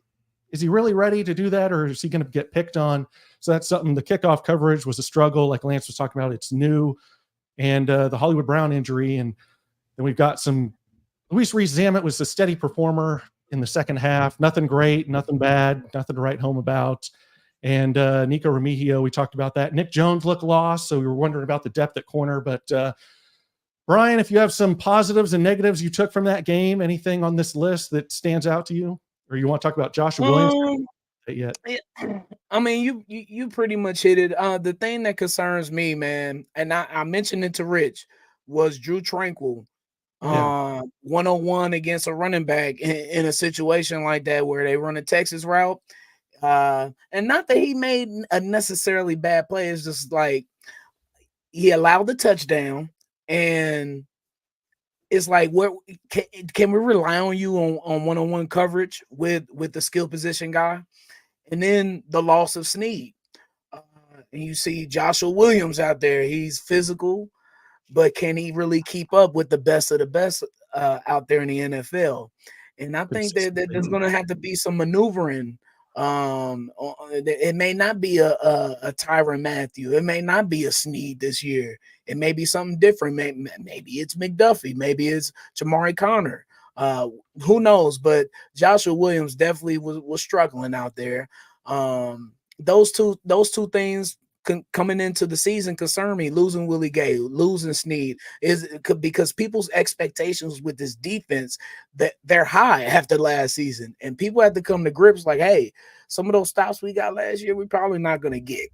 Is he really ready to do that, or is he going to get picked on? So that's something. The kickoff coverage was a struggle, like Lance was talking about. It's new. And the Hollywood Brown injury. And then we've got some Luis Rees-Zammit was a steady performer in the second half. Nothing great, nothing bad, nothing to write home about. And Nico Remigio, we talked about that. Nick Jones looked lost, so we were wondering about the depth at corner. But Brian, if you have some positives and negatives you took from that game, anything on this list that stands out to you? Or you want to talk about Joshua Williams? Yet. I mean, you pretty much hit it. The thing that concerns me, man, and I mentioned it to Rich, was Drew Tranquil. 101 against a running back in a situation like that where they run a Texas route. And not that he made a necessarily bad play. It's just like he allowed the touchdown, and it's like, where can we rely on you on one-on-one coverage with the skill position guy? And then the loss of Snead. And you see Joshua Williams out there. He's physical, but can he really keep up with the best of the best out there in the NFL? And I think that there's going to have to be some maneuvering. It may not be a Tyrann Mathieu. It may not be a Snead this year. It may be something different. Maybe it's McDuffie. Maybe it's Jamari Connor. Who knows? But Joshua Williams definitely was struggling out there. Those two things coming into the season concern me. Losing Willie Gay, losing Snead is because people's expectations with this defense, that they're high after last season, and people have to come to grips like, hey, some of those stops we got last year, we're probably not going to get.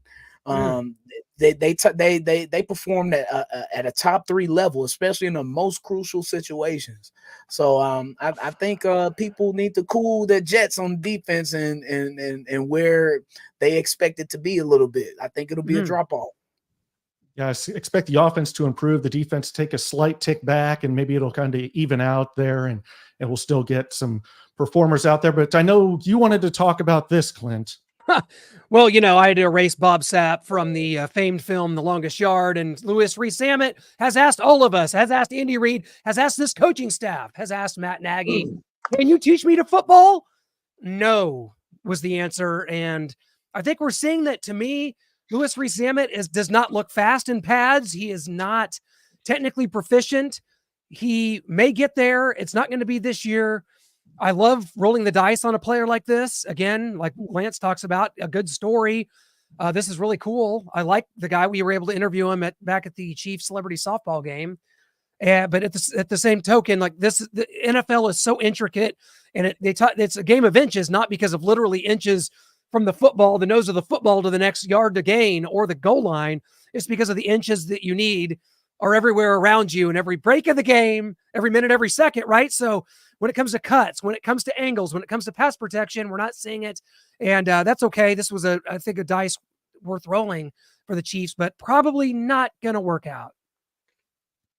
They performed at a top 3 level, especially in the most crucial situations. So I think people need to cool their jets on defense and where they expect it to be a little bit. I think it'll be a drop off. Yeah, I expect the offense to improve, the defense take a slight tick back, and maybe it'll kind of even out there, and we'll still get some performers out there. But I know you wanted to talk about this, Clint. Well, I had to erase Bob Sapp from the famed film The Longest Yard, and Luis Rees-Zammit has asked all of us, has asked Andy Reid, has asked this coaching staff, has asked Matt Nagy, can you teach me to football? No, was the answer. And I think we're seeing that. To me, Luis Rees-Zammit does not look fast in pads. He is not technically proficient. He may get there. It's not going to be this year. I love rolling the dice on a player like this. Again, like Lance talks about, a good story. This is really cool. I like the guy. We were able to interview him back at the Chiefs celebrity softball game. But at the same token, like the NFL is so intricate, and it's a game of inches, not because of literally inches from the nose of the football to the next yard to gain or the goal line. It's because of the inches that you need are everywhere around you, and every break of the game, every minute, every second, right? So when it comes to cuts, when it comes to angles, when it comes to pass protection, we're not seeing it, and that's okay. This was I think a dice worth rolling for the Chiefs, but probably not going to work out.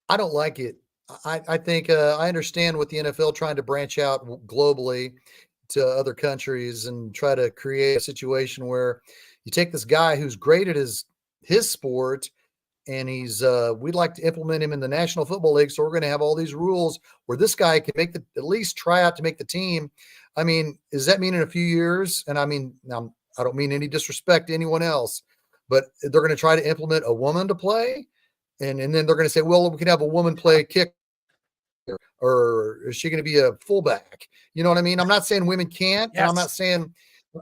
I don't like it. I think I understand with the NFL trying to branch out globally to other countries and try to create a situation where you take this guy who's great at his sport, and we'd like to implement him in the National Football League. So we're going to have all these rules where this guy can at least try out to make the team. I mean, does that mean in a few years? And I mean, now, I don't mean any disrespect to anyone else, but they're going to try to implement a woman to play. And then they're going to say, well, we can have a woman play kick, or is she going to be a fullback? You know what I mean? I'm not saying women can't. Yes. And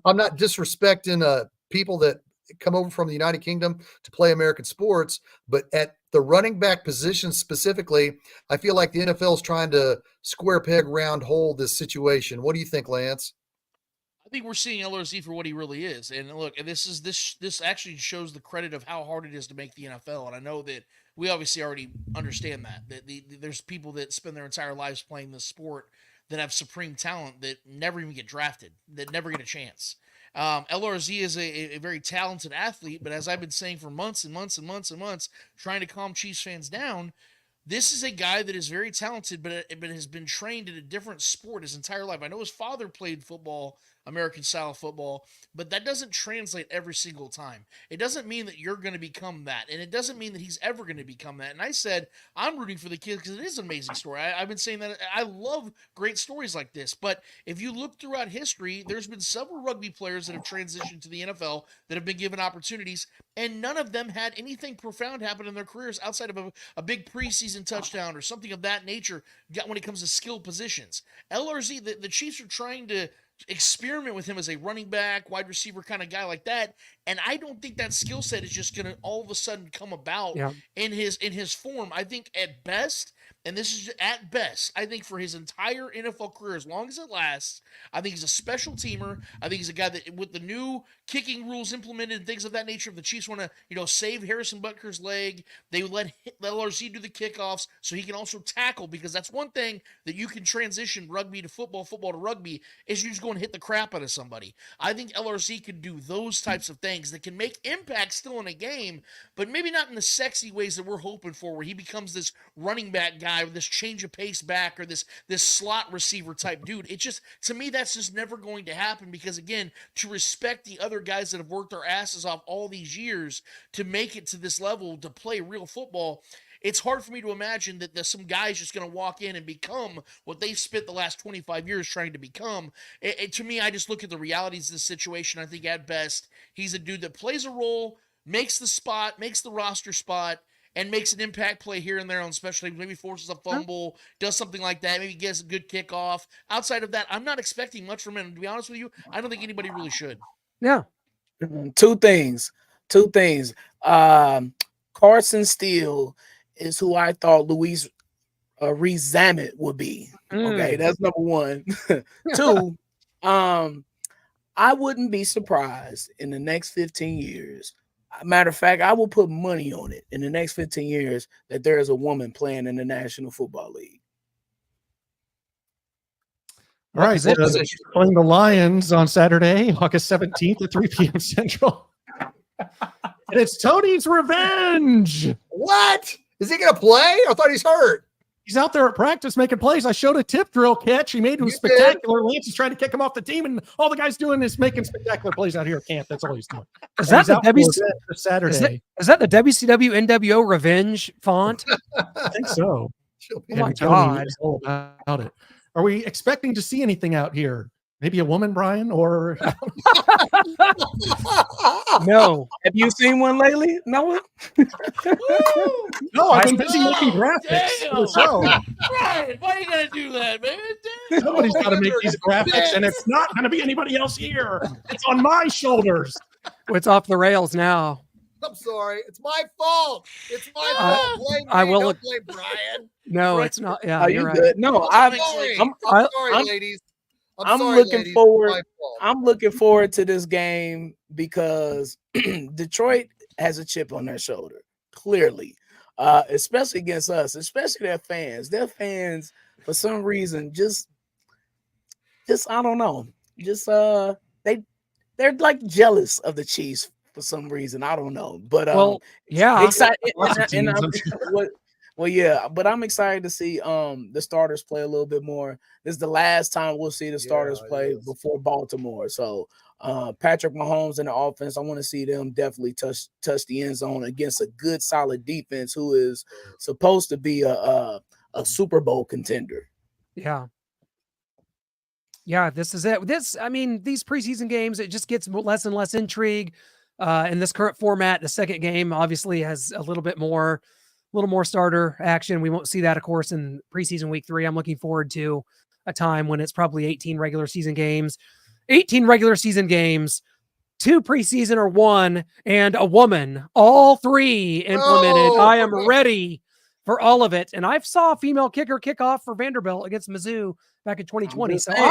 I'm not disrespecting people that come over from the United Kingdom to play American sports, but at the running back position specifically, I feel like the NFL is trying to square peg round hole this situation. What do you think, Lance? I think we're seeing LRZ for what he really is. And look, this actually shows the credit of how hard it is to make the NFL. And I know that we obviously already understand that there's people that spend their entire lives playing this sport that have supreme talent that never even get drafted, that never get a chance. LRZ is a very talented athlete, but as I've been saying for months and months and months and months, trying to calm Chiefs fans down, this is a guy that is very talented, but has been trained in a different sport his entire life. I know his father played football, American style football, but that doesn't translate every single time. It doesn't mean that you're going to become that, and it doesn't mean that he's ever going to become that. And I said I'm rooting for the kid because it is an amazing story. I've been saying that I love great stories like this, but if you look throughout history, there's been several rugby players that have transitioned to the NFL that have been given opportunities, and none of them had anything profound happen in their careers outside of a big preseason touchdown or something of that nature when it comes to skill positions. LRZ, the Chiefs are trying to experiment with him as a running back, wide receiver kind of guy like that, and I don't think that skill set is just going to all of a sudden come about in his form. I think at best, and this is at best, I think for his entire NFL career, as long as it lasts, I think he's a special teamer. I think he's a guy that, with the new kicking rules implemented and things of that nature, if the Chiefs want to, save Harrison Butker's leg, they let LRZ do the kickoffs so he can also tackle, because that's one thing that you can transition rugby to football, football to rugby, is you just go and hit the crap out of somebody. I think LRZ could do those types of things that can make impact still in a game, but maybe not in the sexy ways that we're hoping for, where he becomes this running back guy with this change of pace back or this slot receiver type dude. It just, to me, that's just never going to happen, because again, to respect the other guys that have worked their asses off all these years to make it to this level, to play real football, it's hard for me to imagine that there's some guy's just going to walk in and become what they've spent the last 25 years trying to become. To me, I just look at the realities of the situation. I think at best, he's a dude that plays a role, makes the spot, makes the roster spot, and makes an impact play here and there on special teams, maybe forces a fumble, does something like that, maybe gets a good kickoff. Outside of that, I'm not expecting much from him. To be honest with you, I don't think anybody really should. Yeah. Two things. Carson Steele is who I thought Luis Reese Zammit would be. Okay, that's number one. Two, I wouldn't be surprised in the next 15 years. Matter of fact, I will put money on it in the next 15 years that there is a woman playing in the National Football League. All right, playing the Lions on Saturday, August 17th at 3 p.m. Central. And it's Tony's revenge. What? Is he going to play? I thought he's hurt. He's out there at practice making plays. I showed a tip drill catch. He made him spectacular. Lance is trying to kick him off the team, and all the guy's doing is making spectacular plays out here at camp. That's all he's doing. Is that the Saturday? Is that the WCW NWO Revenge font? I think so. Oh my God. All about it. Are we expecting to see anything out here Maybe a woman, Brian, or No. Have you seen one lately? No. no, I've been busy making Oh, graphics for the damn. show. Brian, why you gotta do that, man? Damn. Somebody's got to make these graphics, and it's not going to be anybody else here. It's on my shoulders. It's off the rails now. I'm sorry. It's my fault. It's my fault. Blame me. I will- Don't blame Brian. No, Right. it's not. Yeah, Are you're you right. good? No, I'm I'm sorry. I'm- I'm sorry, I'm- ladies. I'm sorry, looking ladies. forward- It's my fault. I'm looking forward to this game because Detroit has a chip on their shoulder, clearly, especially against us, especially their fans. Their fans, for some reason, just I don't know, just they're like jealous of the Chiefs for some reason. I don't know, but Well, yeah. excited. Lots of And teams, I'm, I'm sure. well, yeah, but I'm excited to see the starters play a little bit more. This is the last time we'll see the starters it play is. before Baltimore. So Patrick Mahomes and the offense, I want to see them definitely touch the end zone against a good, solid defense who is supposed to be a Super Bowl contender. Yeah. Yeah, this is it. I mean, these preseason games, it just gets less and less intrigue. In this current format, the second game obviously has a little more starter action. We won't see that, of course, in preseason week 3. I'm looking forward to a time when it's probably 18 regular season games, 2 preseason or 1, and a woman, all 3 implemented. Oh! I am ready for all of it. And I saw a female kicker kick off for Vanderbilt against Mizzou back in 2020. just So saying.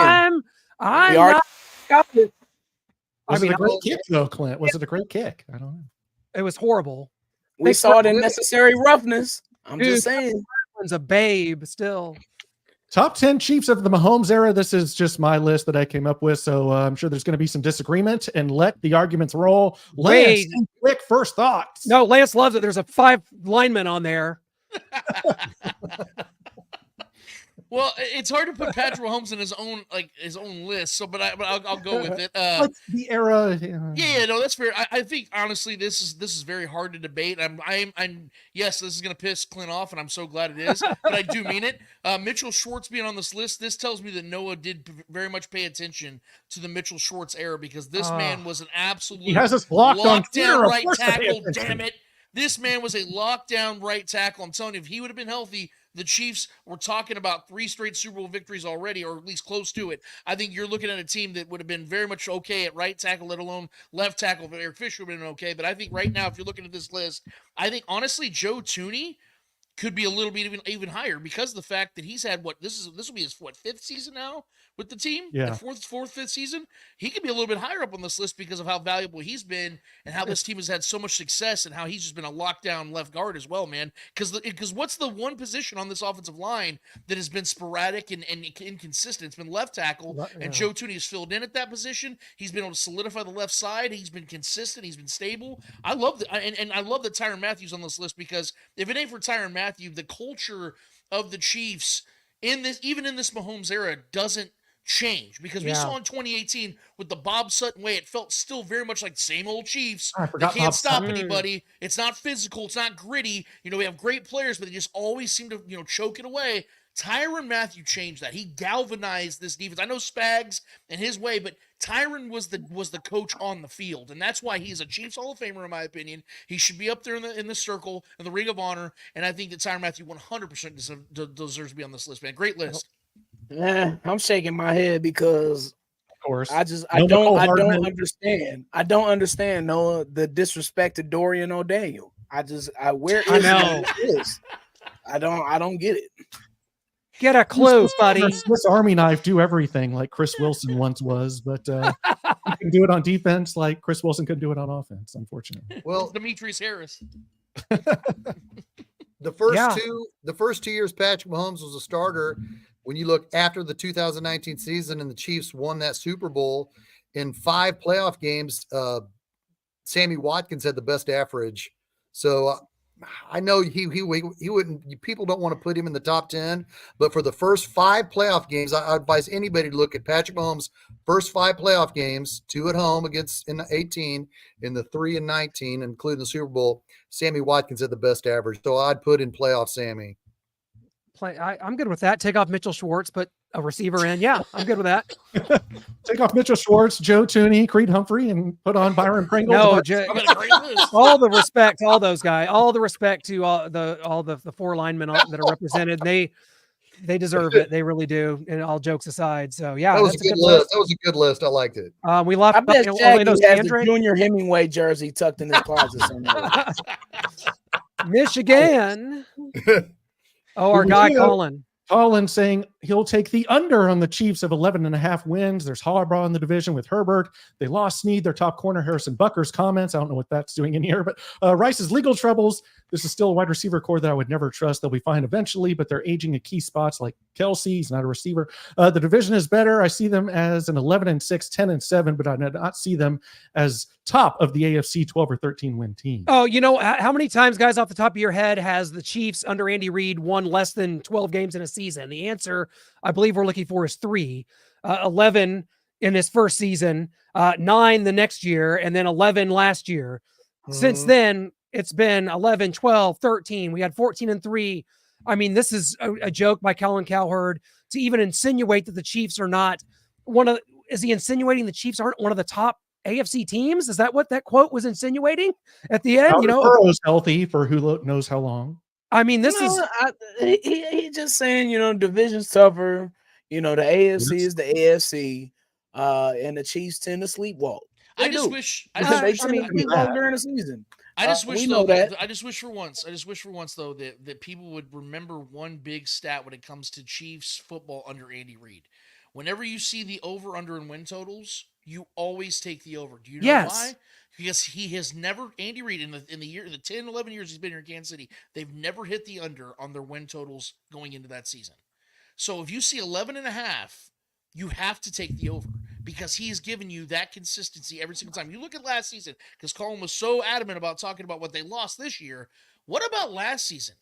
I'm We already not got it. Was I mean, it a great kick, though, Clint? Was it a great kick? I don't know. it was horrible. We Thanks saw for- it in necessary roughness. I'm Dude, just saying. One's a babe still. Top 10 Chiefs of the Mahomes era. This is just my list that I came up with, so I'm sure there's going to be some disagreement, and let the arguments roll. Lance, Wait. quick first thoughts. No, Lance loves it. There's a 5 linemen on there. Well, it's hard to put Patrick Mahomes in his own list. So, but I'll go with it. What's the era? Yeah, no, that's fair. I think honestly, this is very hard to debate. I'm yes, this is gonna piss Clint off, and I'm so glad it is. But I do mean it. Mitchell Schwartz being on this list, this tells me that Noah did very much pay attention to the Mitchell Schwartz era, because this man was an absolute He has us blocked on Twitter. lockdown Of right course I pay tackle. attention. Damn it. This man was a lockdown right tackle. I'm telling you, if he would have been healthy, the Chiefs were talking about 3 straight Super Bowl victories already, or at least close to it. I think you're looking at a team that would have been very much okay at right tackle, let alone left tackle. But Eric Fisher would have been okay. But I think right now, if you're looking at this list, I think honestly, Joe Thuney could be a little bit even higher, because of the fact that he's had this will be his 5th season now with the team. Yeah. Fourth, 5th season. He could be a little bit higher up on this list because of how valuable he's been and how this team has had so much success, and how he's just been a lockdown left guard as well, man. Because what's the one position on this offensive line that has been sporadic and inconsistent? It's been left tackle, and Joe Thuney has filled in at that position. He's been able to solidify the left side. He's been consistent. He's been stable. I love that, and I love that Tyrann Mathieu's on this list, because if it ain't for Tyrann Mathieu, the culture of the Chiefs even in this Mahomes era doesn't change, because we saw in 2018 with the Bob Sutton way, it felt still very much like the same old Chiefs. I They forgot can't Bob stop Sutton. anybody. It's not physical. It's not gritty. We have great players, but they just always seem to choke it away. Tyrann Mathieu changed that. He galvanized this defense. I know Spags and his way, but Tyrann was the coach on the field, and that's why he's a Chiefs Hall of Famer, in my opinion. He should be up there in the circle, in the Ring of Honor, and I think that Tyrann Mathieu 100% deserves to be on this list, man. Great list. I'm shaking my head because Of course. I don't understand. I don't understand, Noah, the disrespect to Dorian O'Daniel. Where is I know. this? I don't get it. Get a clue, buddy. A Swiss Army knife do everything like Chris Wilson once was, but he can do it on defense like Chris Wilson couldn't do it on offense, unfortunately. Well, Demetrius Harris. the first 2 years Patrick Mahomes was a starter, when you look after the 2019 season and the Chiefs won that Super Bowl, in 5 playoff games, Sammy Watkins had the best average. So I know he wouldn't. People don't want to put him in the top 10, but for the first 5 playoff games, I advise anybody to look at Patrick Mahomes' first 5 playoff games: 2 at home against in 18, in the 3 and 19, including the Super Bowl. Sammy Watkins had the best average, so I'd put in playoff Sammy. I'm good with that. Take off Mitchell Schwartz, but a receiver in. Yeah, I'm good with that. Take off Mitchell Schwartz, Joe Tooney, Creed Humphrey, and put on Byron Pringle. No, I got a great list. all the respect to all those guys. All the respect to all the four linemen that are represented. They deserve it. They really do. And all jokes aside, so yeah, That was that's a good list. That was a good list. I liked it. We left. I bet Orlando Shaggy has the Sandrin. Junior Hemingway jersey tucked in his closet somewhere. Michigan. Oh, our guy Colin. Colin saying he'll take the under on the Chiefs of 11.5 wins. There's Harbaugh in the division with Herbert. They lost Snead, their top corner. Harrison Bucker's comments. I don't know what that's doing in here, but Rice's legal troubles. This is still a wide receiver core that I would never trust. They'll be fine eventually, but they're aging at key spots like Kelsey. He's not a receiver. The division is better. I see them as an 11-6, 10-7, but I do not see them as top of the AFC 12 or 13 win team. Oh, you know, how many times, guys, off the top of your head, has the Chiefs under Andy Reid won less than 12 games in a season? The answer, I believe we're looking for, is 3. 11 in his first season, 9 the next year, and then 11 last year. Since then, it's been 11, 12, 13. We had 14-3. I mean, this is a joke by Colin Cowherd to even insinuate that the Chiefs are not is he insinuating the Chiefs aren't one of the top AFC teams? Is that what that quote was insinuating at the end? You know, Burrow's healthy for who knows how long. I mean, this is he just saying, you know, division's tougher. You know, the AFC is the AFC, and the Chiefs tend to sleepwalk. I just wish sleepwalk during the season. I just wish we though know that. I just wish for once though that people would remember one big stat when it comes to Chiefs football under Andy Reid. Whenever you see the over under and win totals, you always take the over. Do you know why? Because he has never, Andy Reid, in the 10, 11 years he's been here in Kansas City, they've never hit the under on their win totals going into that season. So if you see 11.5, you have to take the over because he has given you that consistency every single time. You look at last season, because Colin was so adamant about talking about what they lost this year. What about last season?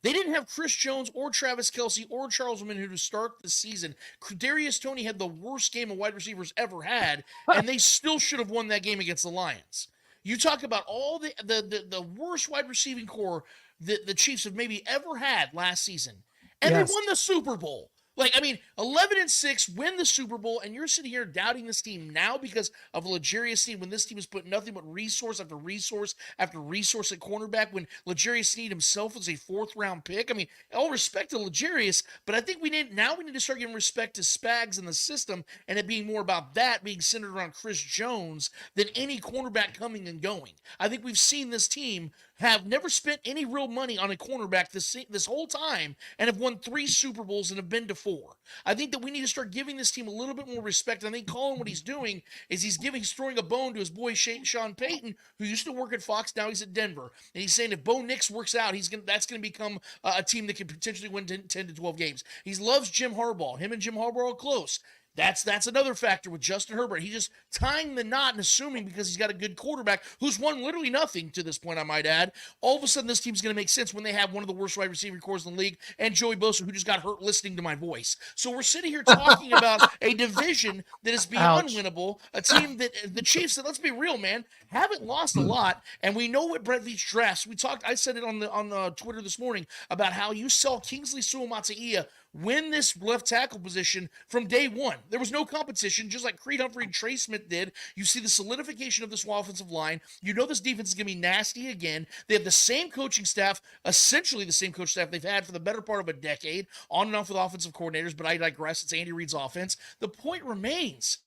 They didn't have Chris Jones or Travis Kelce or Charles Woodman to start the season. Kadarius Toney had the worst game a wide receivers ever had, and they still should have won that game against the Lions. You talk about all the worst wide receiving core that the Chiefs have maybe ever had last season, and they won the Super Bowl. 11-6, win the Super Bowl, and you're sitting here doubting this team now because of a L'Jarius Sneed when this team has put nothing but resource after resource after resource at cornerback when L'Jarius Sneed himself was a 4th-round pick. I mean, all respect to L'Jarius, but I think we need to start giving respect to Spags in the system and it being more about that being centered around Chris Jones than any cornerback coming and going. I think we've seen this team have never spent any real money on a cornerback this whole time and have won 3 Super Bowls and have been to 4. I think that we need to start giving this team a little bit more respect. And I think Colin, what he's doing is he's throwing a bone to his boy Sean Payton, who used to work at Fox, now he's at Denver. And he's saying if Bo Nix works out, that's going to become a team that can potentially win 10 to 12 games. He loves Jim Harbaugh. Him and Jim Harbaugh are close. That's another factor with Justin Herbert. He's just tying the knot and assuming because he's got a good quarterback who's won literally nothing to this point, I might add. All of a sudden, this team's going to make sense when they have one of the worst wide receiving cores in the league and Joey Bosa, who just got hurt listening to my voice. So we're sitting here talking about a division that is beyond winnable, a team that the Chiefs, let's be real, man, haven't lost a lot, and we know what Brett Veach drafts. I said it on Twitter this morning about how you saw Kingsley Suamataia win this left tackle position from day one. There was no competition, just like Creed Humphrey and Trey Smith did. You see the solidification of this offensive line. You know this defense is going to be nasty again. They have the same coaching staff, essentially the same coach staff they've had for the better part of a decade, on and off with offensive coordinators, but I digress. It's Andy Reid's offense. The point remains,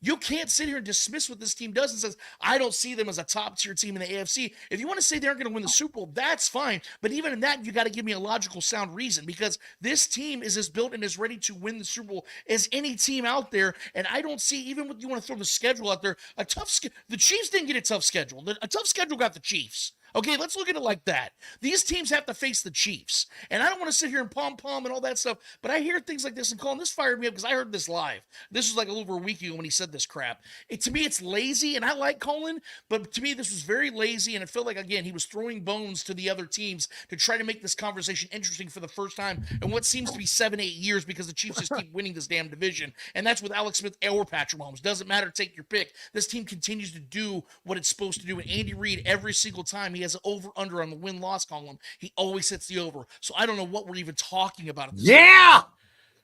you can't sit here and dismiss what this team does and says, I don't see them as a top-tier team in the AFC. If you want to say they aren't going to win the Super Bowl, that's fine. But even in that, you got to give me a logical, sound reason because this team is as built and as ready to win the Super Bowl as any team out there. And I don't see, even when you want to throw the schedule out there, the Chiefs didn't get a tough schedule. A tough schedule got the Chiefs. Okay, let's look at it like that. These teams have to face the Chiefs. And I don't want to sit here and pom-pom and all that stuff, but I hear things like this and Colin, this fired me up because I heard this live. This was like a little over a week ago when he said this crap. To me, it's lazy, and I like Colin, but to me, this was very lazy, and it felt like, again, he was throwing bones to the other teams to try to make this conversation interesting for the first time in what seems to be 7-8 years because the Chiefs just keep winning this damn division. And that's with Alex Smith or Patrick Mahomes. Doesn't matter, take your pick. This team continues to do what it's supposed to do, and Andy Reid, every single time he has an over-under on the win-loss column, he always hits the over. So I don't know what we're even talking about at this point.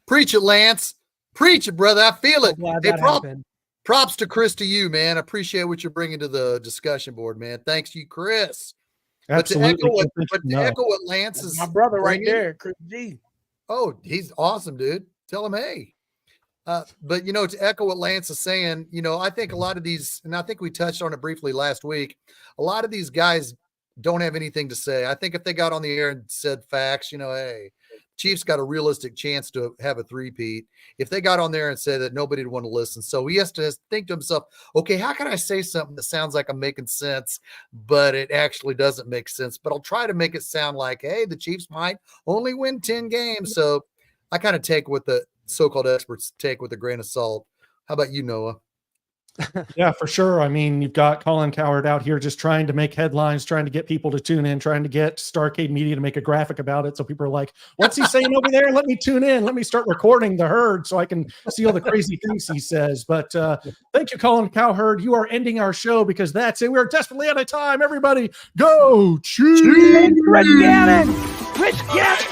Preach it, Lance. Preach it, brother. I feel it. Glad Hey, that happened. props to Chris, to you, man. I appreciate what you're bringing to the discussion board, man. Thanks to you, Chris. Absolutely. But to echo what Lance is My brother right bringing- there, Chris G. Oh, he's awesome, dude. Tell him, hey. But, to echo what Lance is saying, I think a lot of these, and I think we touched on it briefly last week, a lot of these guys don't have anything to say. I think if they got on the air and said facts, hey, Chiefs got a realistic chance to have a three-peat. If they got on there and said that, nobody would want to listen. So he has to think to himself, okay, how can I say something that sounds like I'm making sense, but it actually doesn't make sense? But I'll try to make it sound like, hey, the Chiefs might only win 10 games. So I kind of take what the so-called experts take with a grain of salt. How about you, Noah? Yeah, for sure. I mean, you've got Colin Cowherd out here just trying to make headlines, trying to get people to tune in, trying to get Starcade Media to make a graphic about it. So people are like, what's he saying over there? Let me tune in. Let me start recording the herd so I can see all the crazy things he says. But thank you, Colin Cowherd. You are ending our show because that's it. We are desperately out of time. Everybody go Chiefs! Rich Gannon! Rich Gannon!